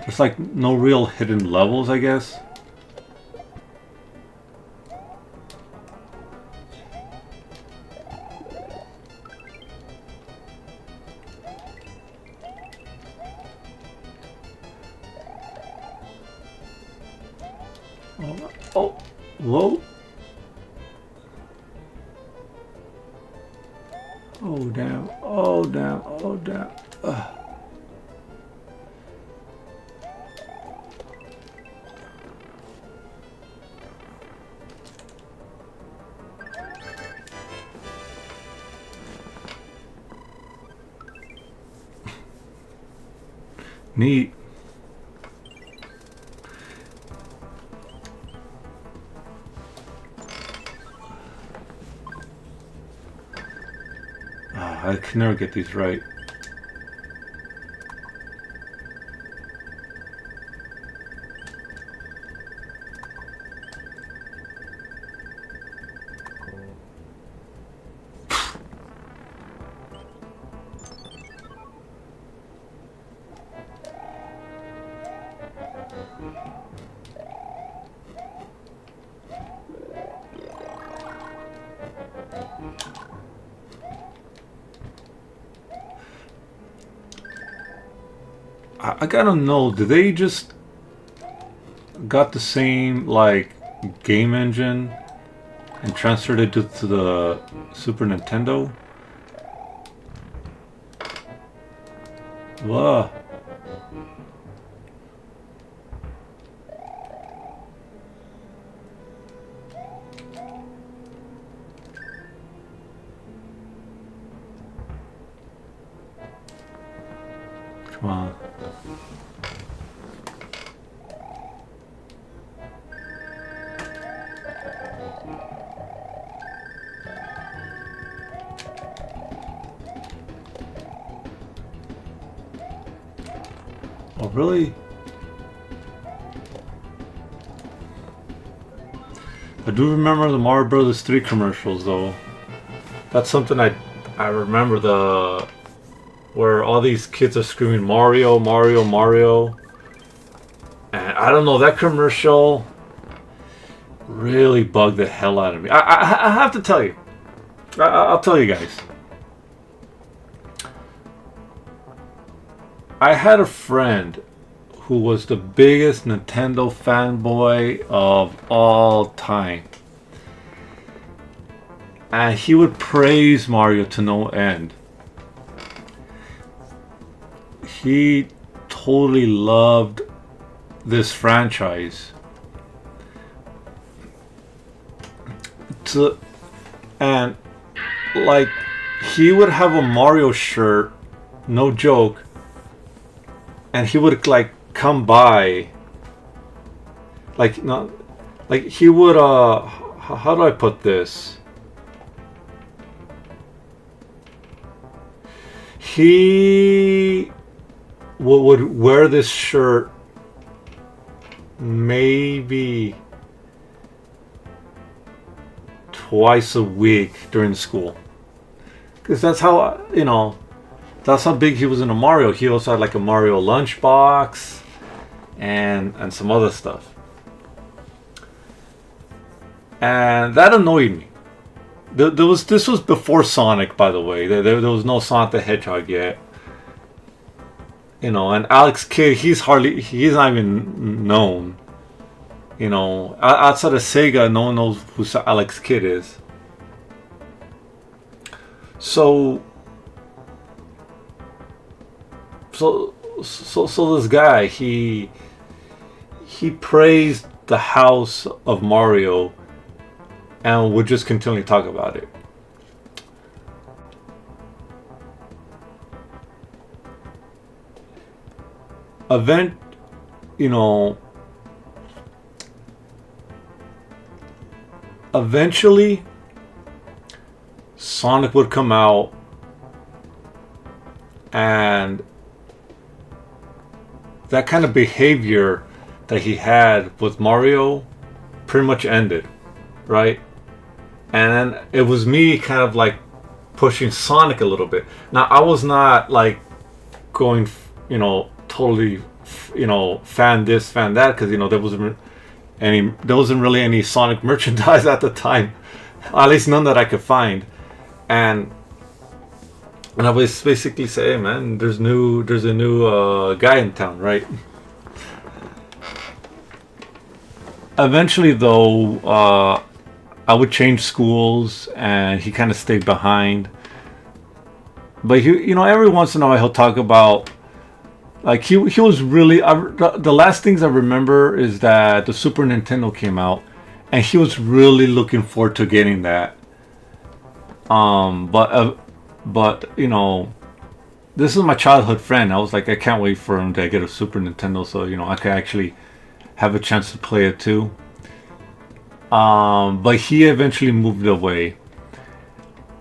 there's like no real hidden levels, I guess. Oh, whoa. Oh, damn. Oh, damn. Oh, damn. Ugh. Neat. I can never get these right. I gotta know, did they just got the same like game engine and transferred it to the Super Nintendo? Wow. Come on. Oh, really? I do remember the Mario Brothers 3 commercials, though. That's something I remember, the where all these kids are screaming Mario, Mario, Mario. And I don't know, that commercial really bugged the hell out of me. I have to tell you. I'll tell you guys. I had a friend who was the biggest Nintendo fanboy of all time. And he would praise Mario to no end. He totally loved this franchise. And like, he would have a Mario shirt, no joke, and he would like come by, like, not like he would how do I put this? He would wear this shirt maybe twice a week during school. Because that's how, that's how big he was into Mario. He also had like a Mario lunchbox and some other stuff. And that annoyed me. This was before Sonic, by the way. There was no Sonic the Hedgehog yet. And Alex Kidd, he's not even known. Outside of Sega, no one knows who Alex Kidd is. So this guy, he praised the house of Mario and would just continually talk about it. Eventually Sonic would come out, and that kind of behavior that he had with Mario pretty much ended, right? And then it was me kind of like pushing Sonic a little bit. Now, I was not like going, totally, fan this, fan that, because there wasn't really any Sonic merchandise at the time, at least none that I could find. And I was basically saying, hey, man, there's a new guy in town, right? Eventually, though, I would change schools, and he kind of stayed behind. But every once in a while he'll talk about, like, he was really. The last things I remember is that the Super Nintendo came out, and he was really looking forward to getting that. But this is my childhood friend. I was like, I can't wait for him to get a Super Nintendo, so I could actually have a chance to play it too. But he eventually moved away.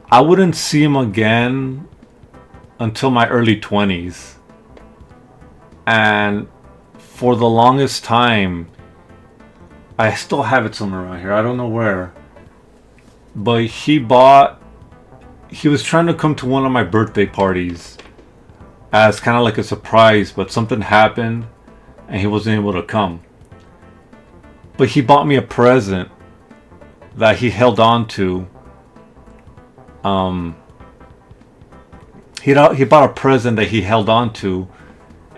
I wouldn't see him again until my early 20s. And for the longest time, I still have it somewhere around here. I don't know where. But he was trying to come to one of my birthday parties as kind of like a surprise, but something happened and he wasn't able to come. But he bought me a present that he held on to. He bought a present that he held on to,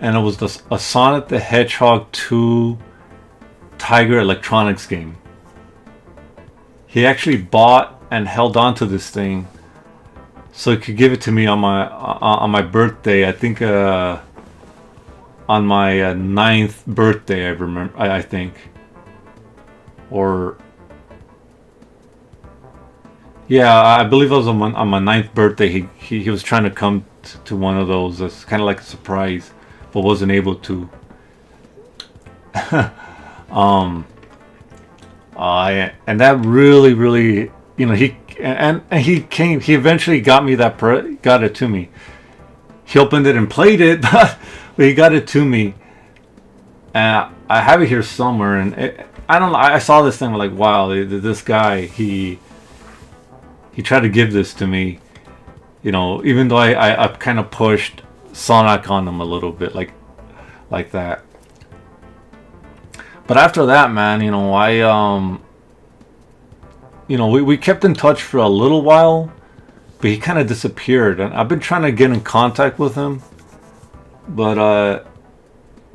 and it was a Sonic the Hedgehog 2 Tiger Electronics game. He actually bought and held on to this thing so he could give it to me on my birthday. I think on my 9th birthday, I remember. I think, or yeah, I believe it was on my 9th birthday. He was trying to come to one of those as kind of like a surprise, but wasn't able to. And that really, he eventually got me got it to me. He opened it and played it, but he got it to me. I have it here somewhere, and I don't know. I saw this thing, I'm like, wow, this guy, he tried to give this to me, even though I kind of pushed Sonic on him a little bit, like that. But after that, man, we kept in touch for a little while, but he kind of disappeared, and I've been trying to get in contact with him, but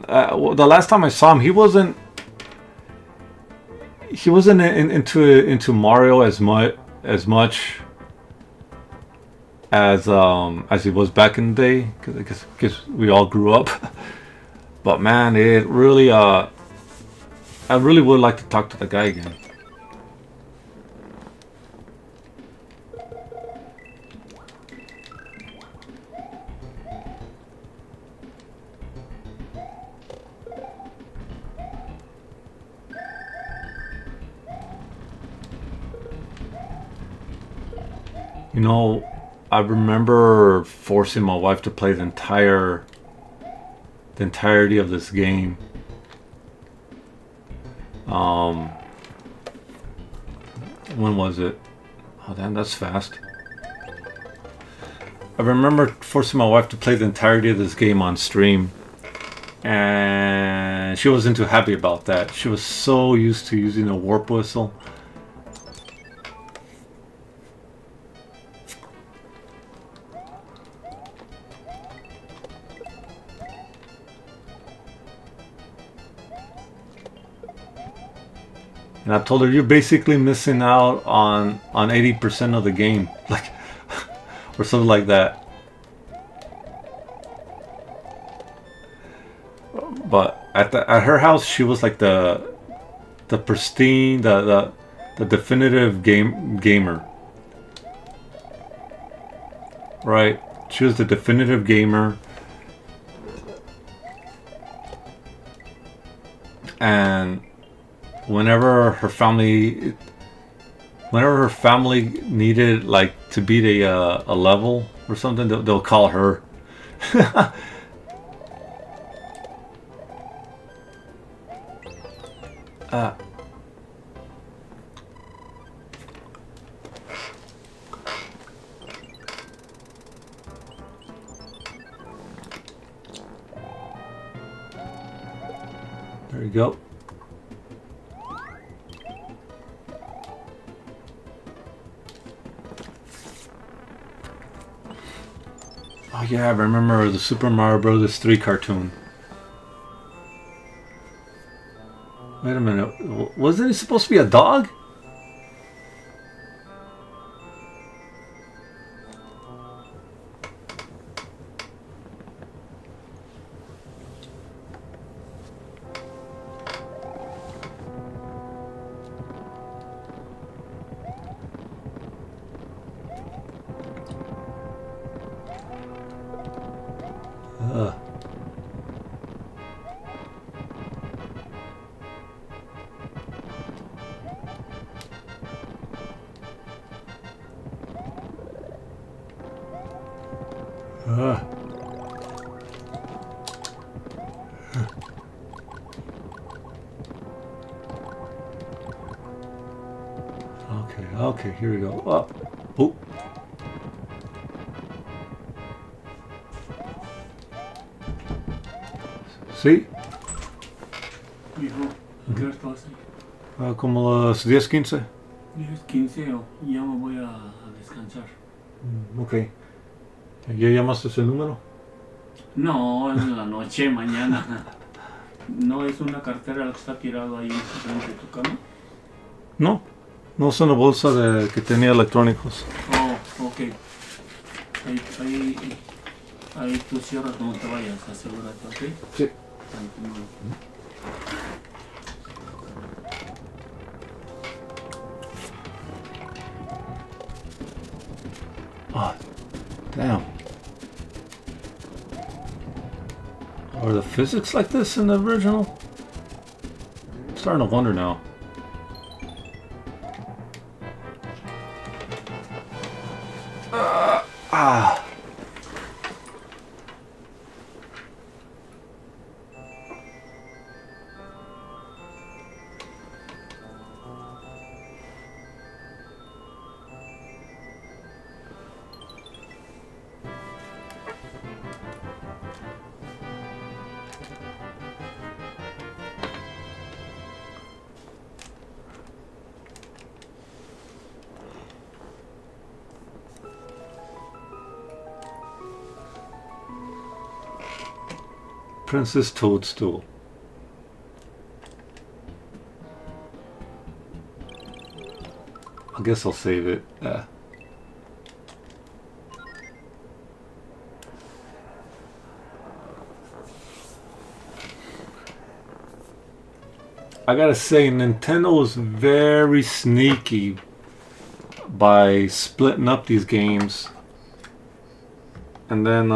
the last time I saw him, he wasn't into Mario as much as he was back in the day, because we all grew up. But man, it really I really would like to talk to the guy again. I remember forcing my wife to play the entirety of this game. When was it? Oh, damn, that's fast. I remember forcing my wife to play the entirety of this game on stream. And she wasn't too happy about that. She was so used to using a warp whistle. And I told her, you're basically missing out on 80% of the game. Like, or something like that. But at her house, she was like the pristine, the definitive gamer. Right? She was the definitive gamer. And whenever her family needed like to beat a level or something, they'll call her. There you go. Oh yeah, I remember the Super Mario Bros. 3 cartoon. Wait a minute, wasn't he supposed to be a dog? Okay, here we go. Oh. ¿Sí? Hijo, ¿qué hora estás? Como las 10:15. 10:15 o ya me voy a descansar. Ok. ¿Ya llamaste ese número? No, es en la noche, mañana. ¿No es una cartera la que está tirado ahí frente de tu cama? No es una bolsa que tenía electrónicos. Oh, ok. Ahí tú cierras, no te vayas, asegúrate, ¿ok? Sí. Oh, damn. Are the physics like this in the original? I'm starting to wonder now. Princess Toadstool. I guess I'll save it. I gotta say, Nintendo was very sneaky by splitting up these games. And then,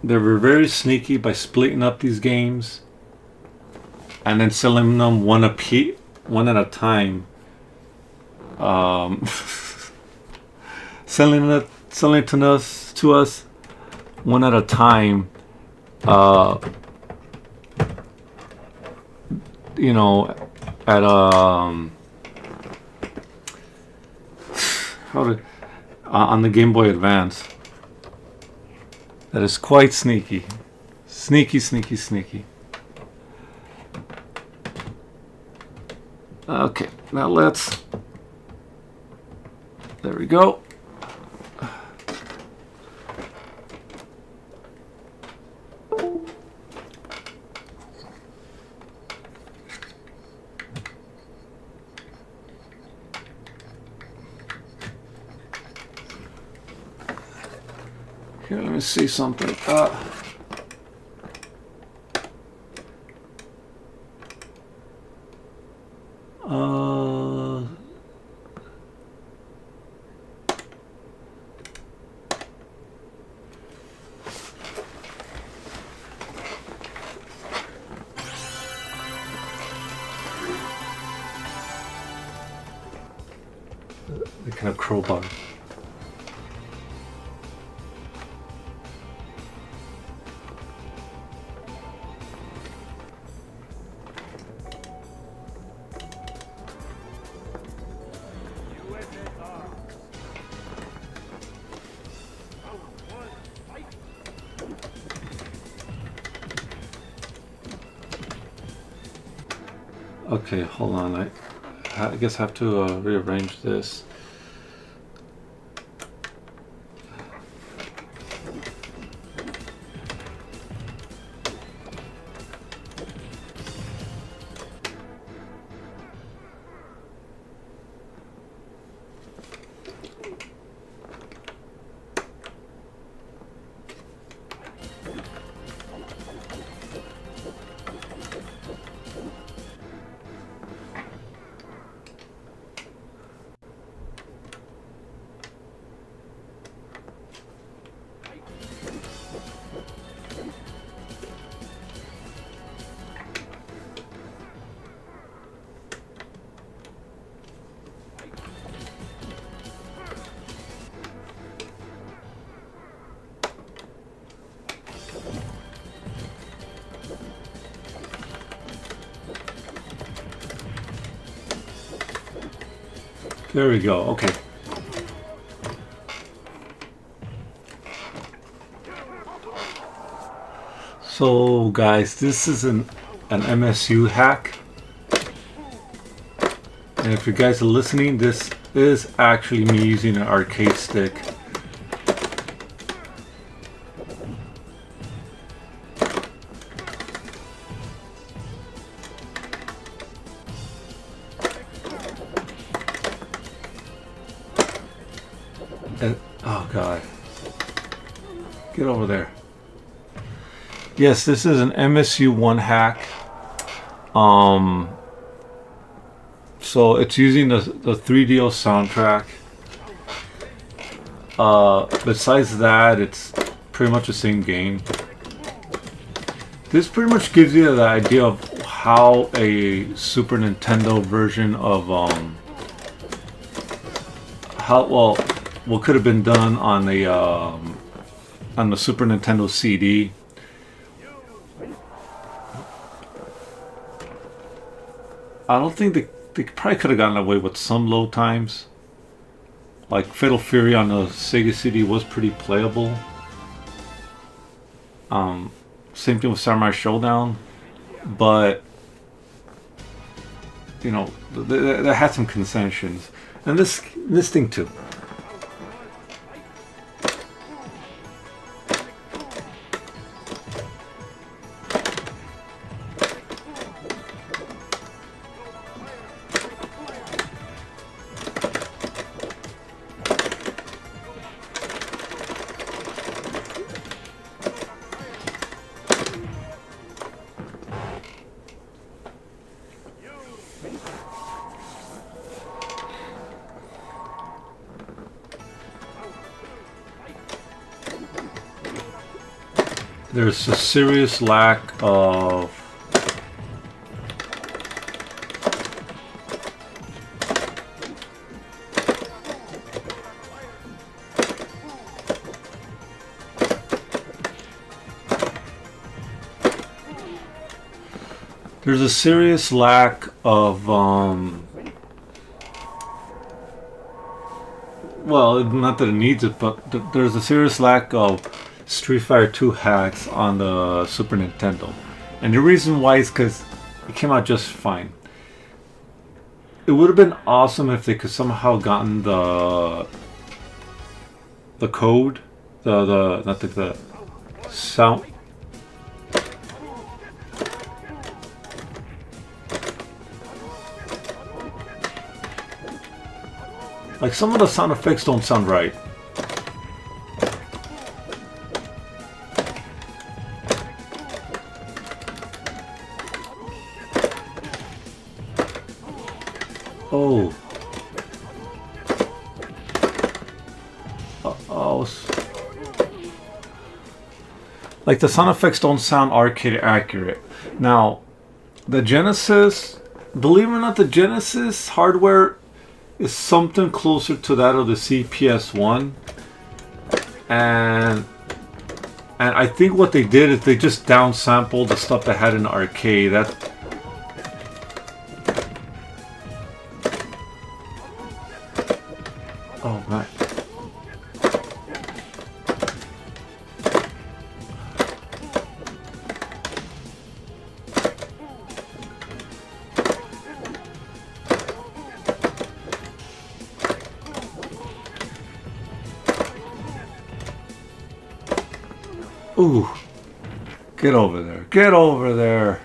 they were very sneaky by splitting up these games and then selling them one at a time. Selling it to us one at a time. You know, at how did on the Game Boy Advance. That is quite sneaky. Sneaky, sneaky, sneaky. Okay, now let's... There we go. Here, let me see something. The kind of crowbar. Okay, hold on. I guess I have to rearrange this. There we go. Okay. So, guys, this is an MSU hack. And if you guys are listening, this is actually me using an arcade stick. And, oh god, get over there. Yes, this is an MSU1 hack. So it's using the 3DO soundtrack. Besides that, it's pretty much the same game. This pretty much gives you the idea of how a Super Nintendo version of what could have been done on the Super Nintendo CD. I don't think they probably could have gotten away with some load times. Like Fatal Fury on the Sega CD was pretty playable. Same thing with Samurai Showdown, but you know, they had some concessions, and this thing too. There's a serious lack of There's a serious lack of well, not that it needs it, but there's a serious lack of Street Fighter 2 hacks on the Super Nintendo. And the reason why is because it came out just fine. It would have been awesome if they could somehow gotten the code, the sound. Like, some of the sound effects don't sound right. Oh. Oh. Like, the sound effects don't sound arcade accurate. Now, the Genesis, believe it or not, the Genesis hardware is something closer to that of the CPS-1, and I think what they did is they just downsampled the stuff they had in the arcade. Oh man. Ooh. Get over there. Get over there.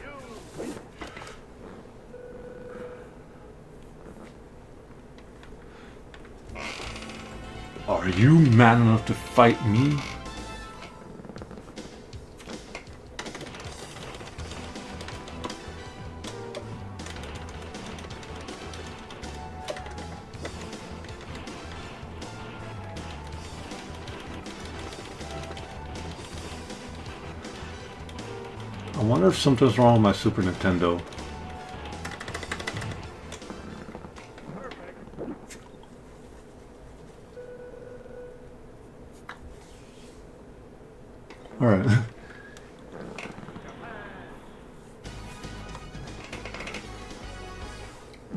Are you man enough to fight me? I wonder if something's wrong with my Super Nintendo. Alright.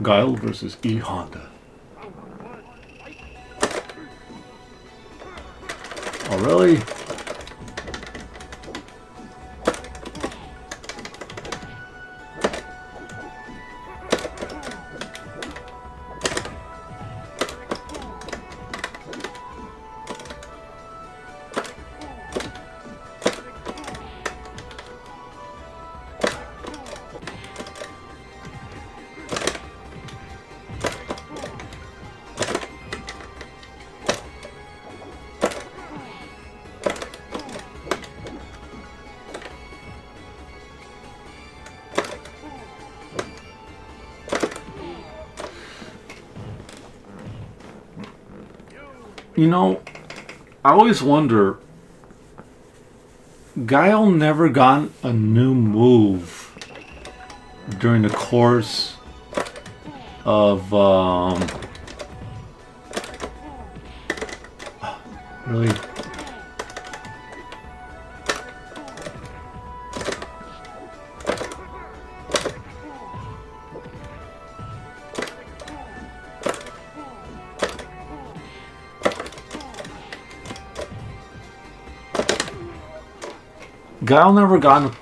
Guile versus E Honda. Oh, really? You know, I always wonder, Guile never got a new move during the course of, really? Guile never got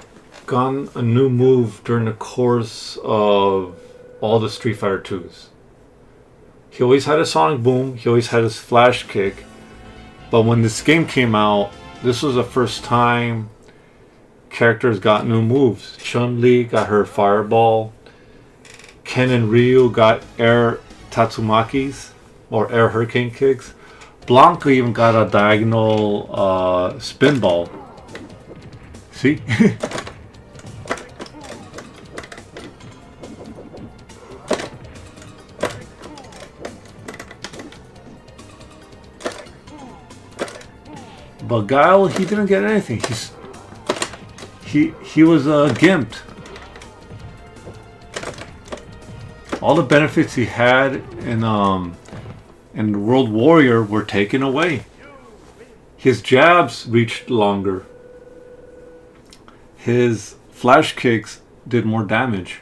a new move during the course of all the Street Fighter 2s. He always had a Sonic Boom, he always had his Flash Kick, but when this game came out, this was the first time characters got new moves. Chun-Li got her Fireball, Ken and Ryu got Air Tatsumakis, or Air Hurricane Kicks. Blanca even got a diagonal spin ball. See? But Guile, he didn't get anything. He was gimped. All the benefits he had in World Warrior were taken away. His jabs reached longer. His flash kicks did more damage.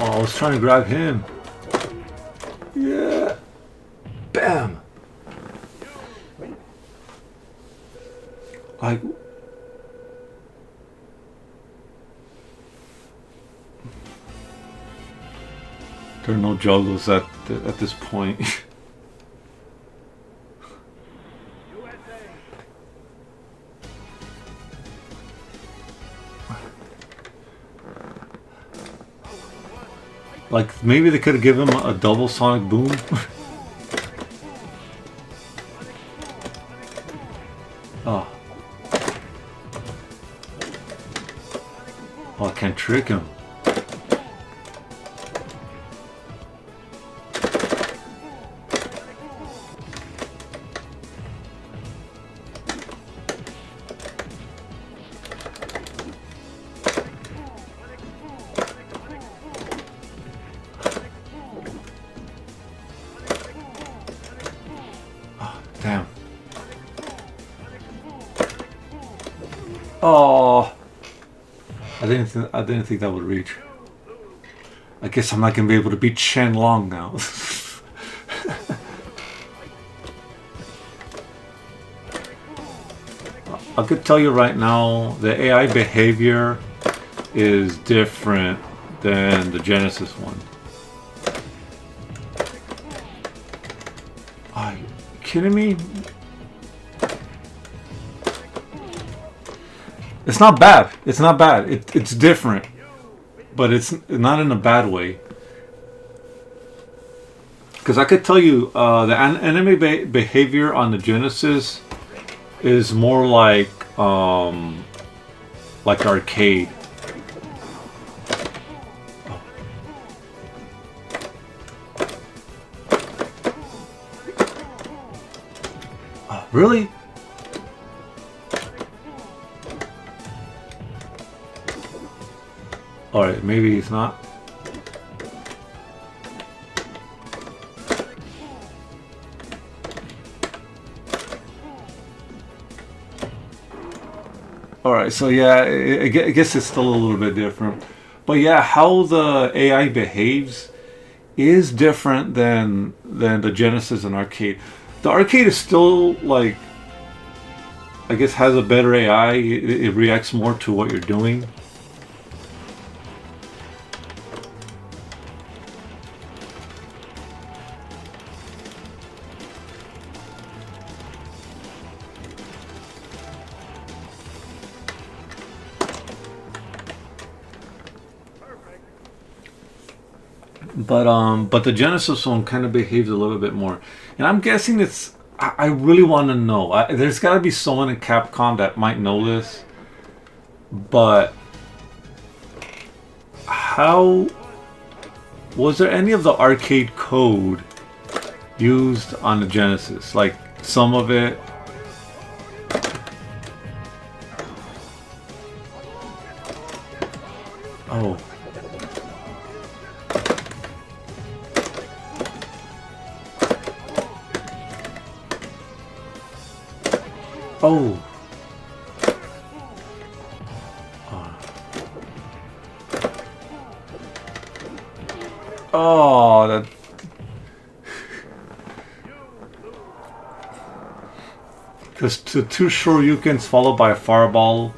Oh, I was trying to grab him. Yeah. Bam. Like. There are no juggles at this point. Like, maybe they could have given him a double sonic boom. Oh. Oh, I can't trick him. Damn. Oh, I didn't think that would reach. I guess I'm not gonna be able to beat Shen Long now. I could tell you right now, the AI behavior is different than the Genesis one. Are you kidding me? It's not bad. It's not bad. It's different, but it's not in a bad way. Because I could tell you, the enemy behavior on the Genesis is more like arcade. Really? Alright, maybe it's not. Alright, so yeah, I guess it's still a little bit different. But yeah, how the AI behaves is different than the Genesis and arcade. The arcade is still, like, I guess has a better AI. It reacts more to what you're doing. But the Genesis one kind of behaves a little bit more, and I'm guessing it's. I really want to know. There's got to be someone in Capcom that might know this, but how was there any of the arcade code used on the Genesis? Like some of it. Oh. Oh. Oh, that. Because two Shoryukens followed by a fireball.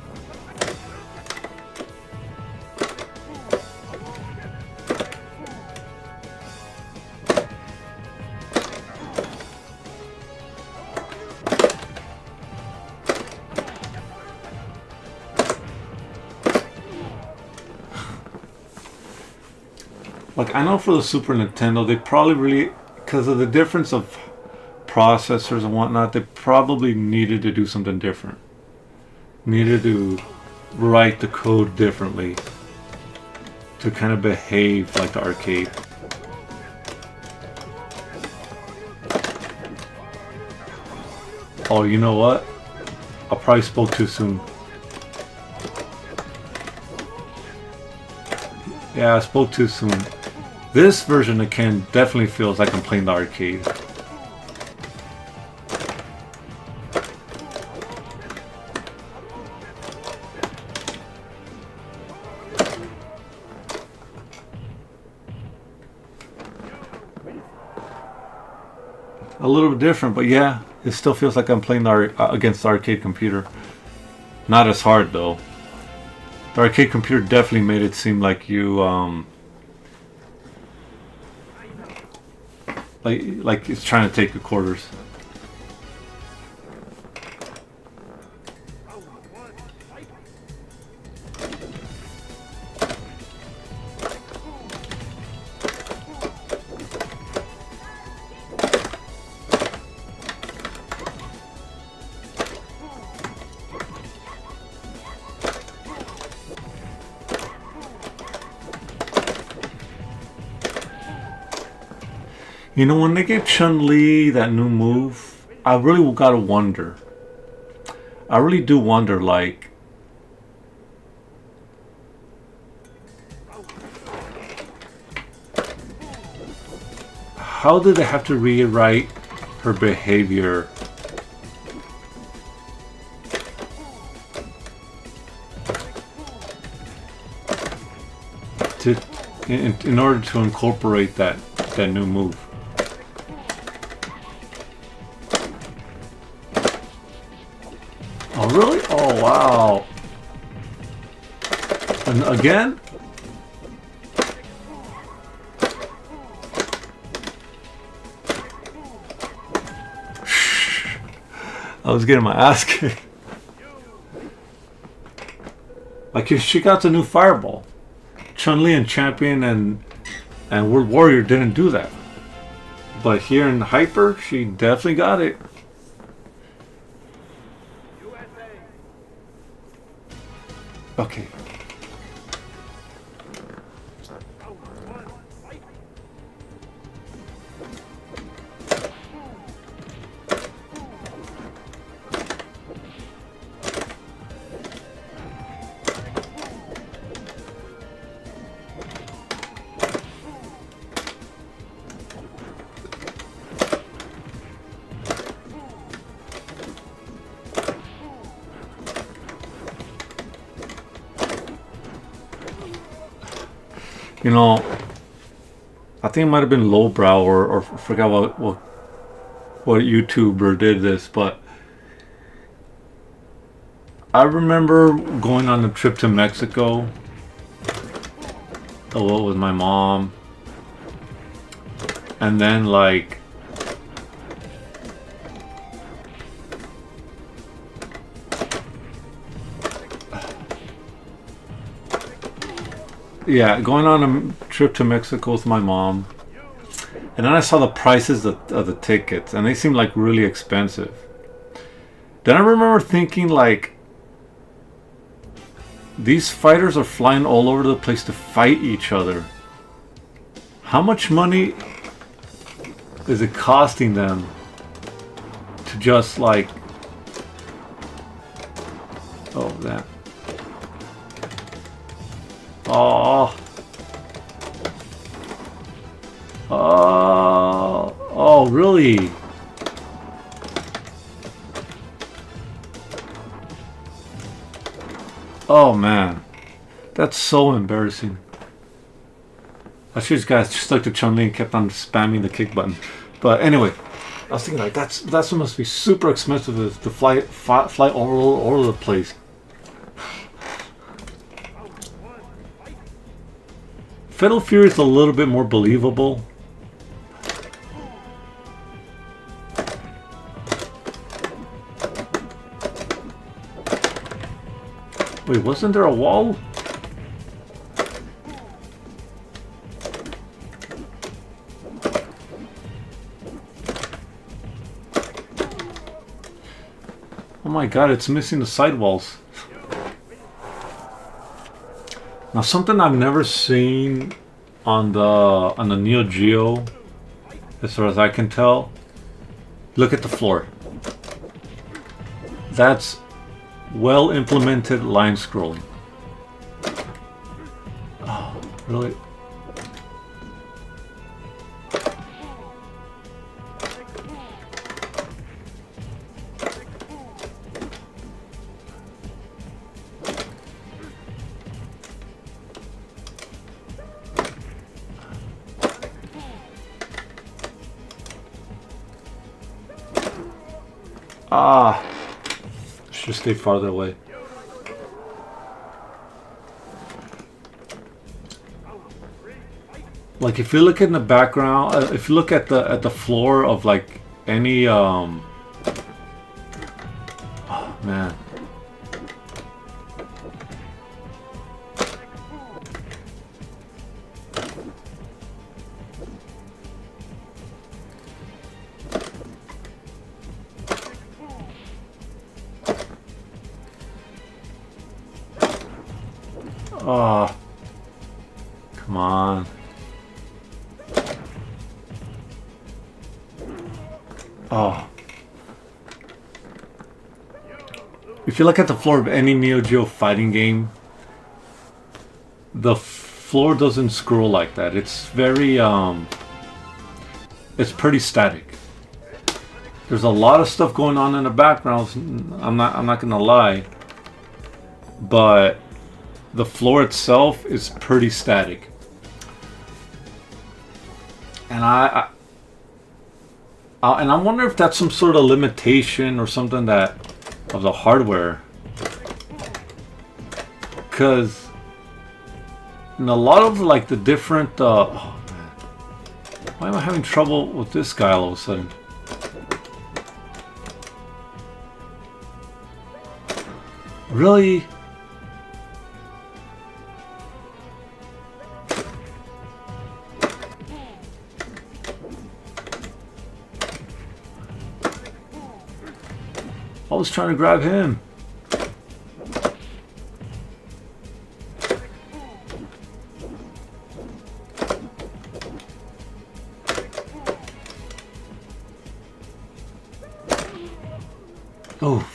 Like, I know for the Super Nintendo, they probably really, because of the difference of processors and whatnot, they probably needed to do something different. Needed to write the code differently to kind of behave like the arcade. Oh, you know what? I probably spoke too soon. Yeah, I spoke too soon. This version of Ken definitely feels like I'm playing the arcade. A little bit different, but yeah, it still feels like I'm playing against the arcade computer. Not as hard though. The arcade computer definitely made it seem like you like it's trying to take your quarters. You know, when they gave Chun-Li that new move, I really gotta wonder. I really do wonder, like, how did they have to rewrite her behavior to in order to incorporate that new move? Oh, really? Oh, wow. And again? I was getting my ass kicked. Like, she got the new fireball. Chun-Li and Champion and World Warrior didn't do that. But here in Hyper, she definitely got it. Okay. You know, I think it might have been Lowbrow or I forgot what YouTuber did this, but I remember going on a trip to Mexico. Oh, with my mom, and then like yeah, going on a trip to Mexico with my mom, and then I saw the prices of the tickets, and they seemed like really expensive. Then I remember thinking, like, these fighters are flying all over the place to fight each other. How much money is it costing them to just, like... Oh, that... Oh. Oh, really? Oh, man. That's so embarrassing. I should just got stuck to Chun-Li and kept on spamming the kick button. But anyway, I was thinking, like, that must be super expensive to fly all over the place. Fatal Fury is a little bit more believable. Wait, wasn't there a wall? Oh my god, it's missing the sidewalls. Now, something I've never seen on the Neo Geo, as far as I can tell. Look at the floor. That's well implemented line scrolling. Oh, really? Ah, should stay farther away. Like if you look in the background, if you look at the floor of like any oh man. Oh, come on. Oh. If you look at the floor of any Neo Geo fighting game, the floor doesn't scroll like that. It's very it's pretty static. There's a lot of stuff going on in the background. I'm not gonna lie, but the floor itself is pretty static. And I wonder if that's some sort of limitation or something that of the hardware, because in a lot of like the different oh man, why am I having trouble with this guy all of a sudden? Really? I was trying to grab him. Oh.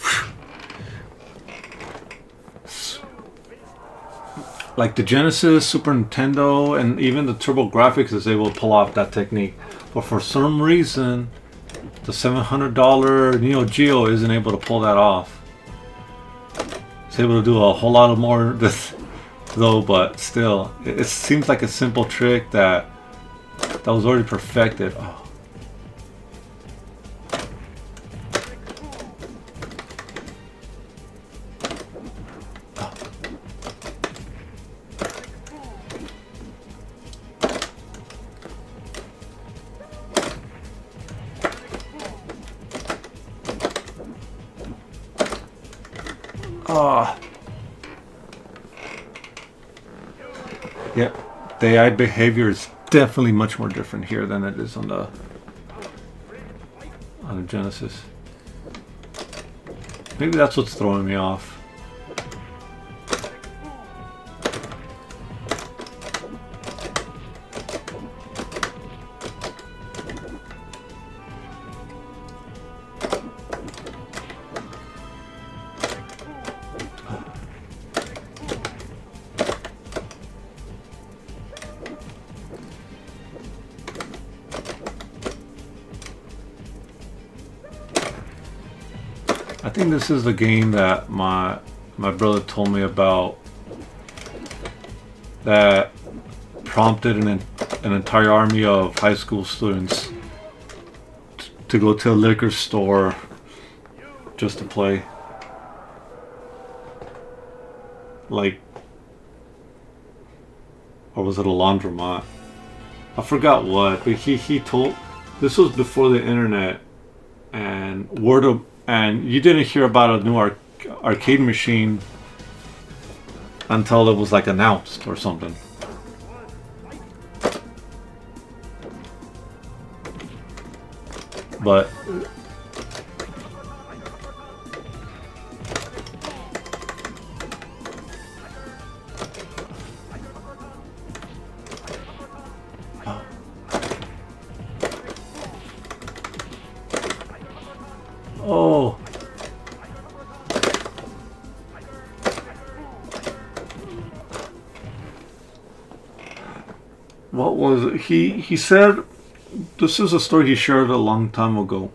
Like the Genesis, Super Nintendo, and even the TurboGrafx is able to pull off that technique. But for some reason, the $700 Neo Geo isn't able to pull that off. It's able to do a whole lot of more this though, but still, it seems like a simple trick that was already perfected. Oh. Yep, the AI behavior is definitely much more different here than it is on the Genesis. Maybe that's what's throwing me off. I think this is the game that my brother told me about that prompted an entire army of high school students to go to a liquor store just to play. Like, or was it a laundromat? I forgot what, but he told, this was before the internet and and you didn't hear about a new arcade machine until it was like announced or something. But oh. what was it? He said this is a story he shared a long time ago.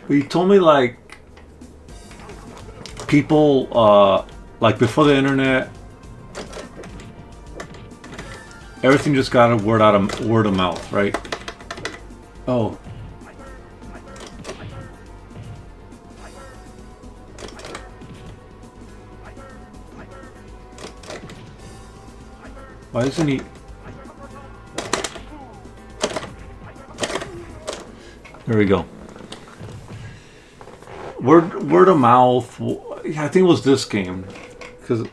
He told me like people like before the internet, everything just got a word of mouth, right? Oh. Why isn't he? There we go. Word of mouth. I think it was this game, but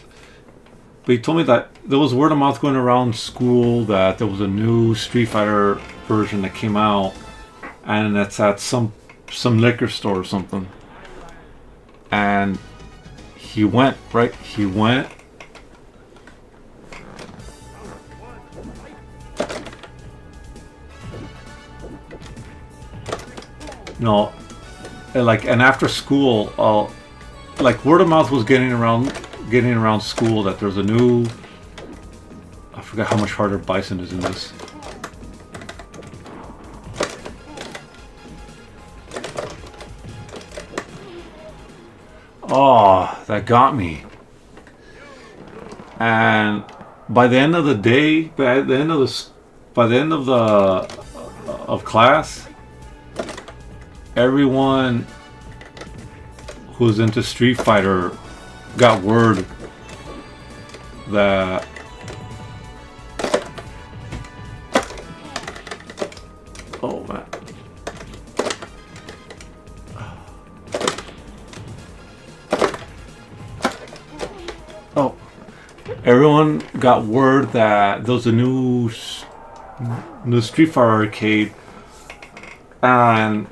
he told me that there was word of mouth going around school that there was a new Street Fighter version that came out, and that's at some liquor store or something. And he went, right? He went. No, and after school, like word of mouth was getting around school that there's a new. I forgot how much harder Bison is in this. Oh, that got me. And by the end of the day, by the end of of class, everyone who's into Street Fighter got word that oh man. Oh, everyone got word that there was a new Street Fighter arcade, and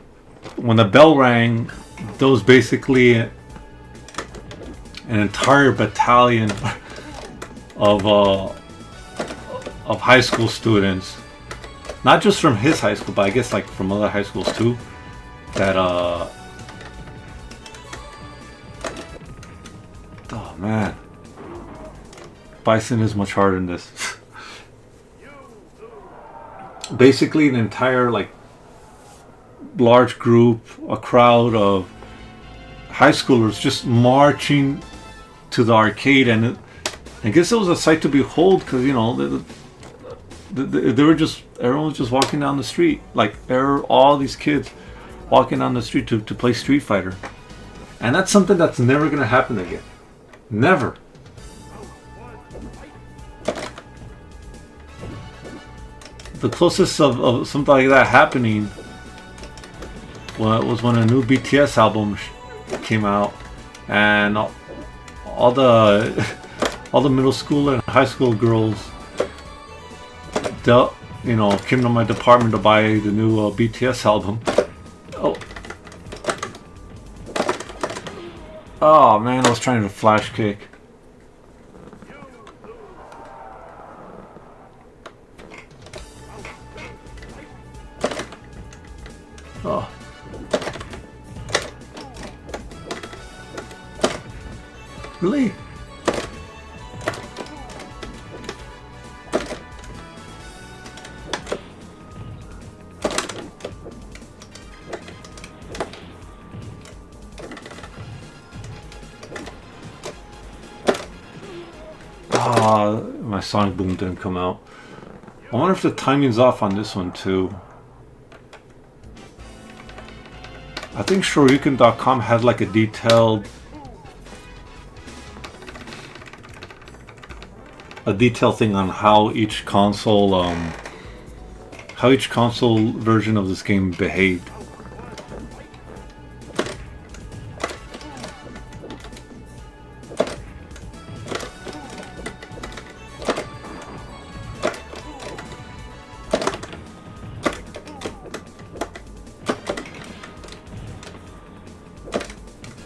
when the bell rang, there was basically an entire battalion of high school students, not just from his high school, but I guess like from other high schools too, that oh man, Bison is much harder than this. Basically an entire like large group, a crowd of high schoolers just marching to the arcade, and I guess it was a sight to behold because you know they were just everyone was just walking down the street, like there were all these kids walking down the street to play Street Fighter, and that's something that's never gonna happen again, never. The closest of something like that happening was when a new BTS album came out, and all the middle school and high school girls, came to my department to buy the new BTS album. Oh man, I was trying to flash kick. Oh. Really? My Sonic Boom didn't come out. I wonder if the timing's off on this one too. I think Shoryuken.com had like a detailed thing on how each console version of this game behaved.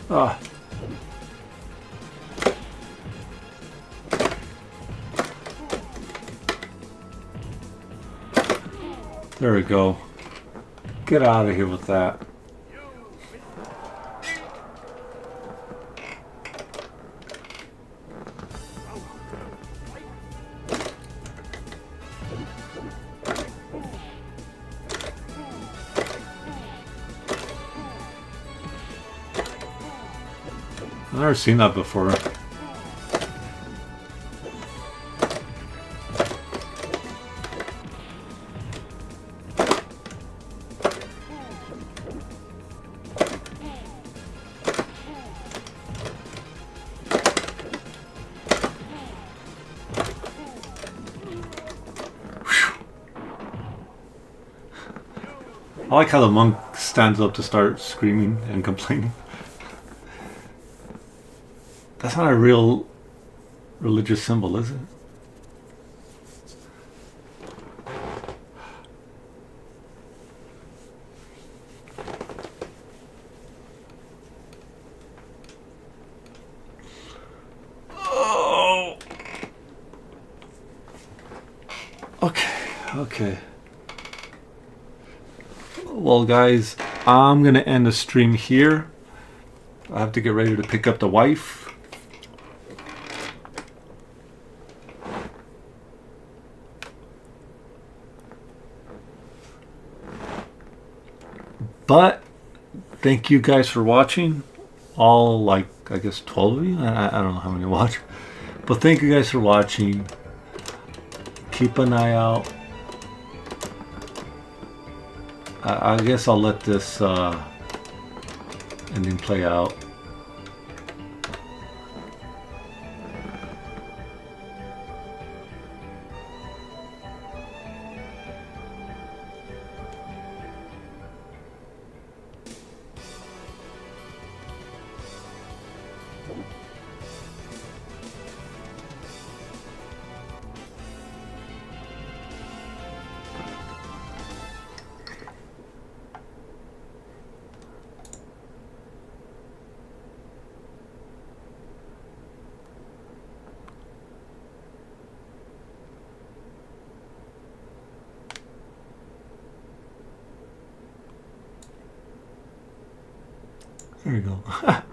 Ah. There we go. Get out of here with that. I've never seen that before. I like how the monk stands up to start screaming and complaining. That's not a real religious symbol, is it? Oh. Okay. Well, guys, I'm gonna end the stream here. I have to get ready to pick up the wife. But thank you guys for watching. All, like, I guess 12 of you? I don't know how many watch. But thank you guys for watching. Keep an eye out. I guess I'll let this ending play out. There you go.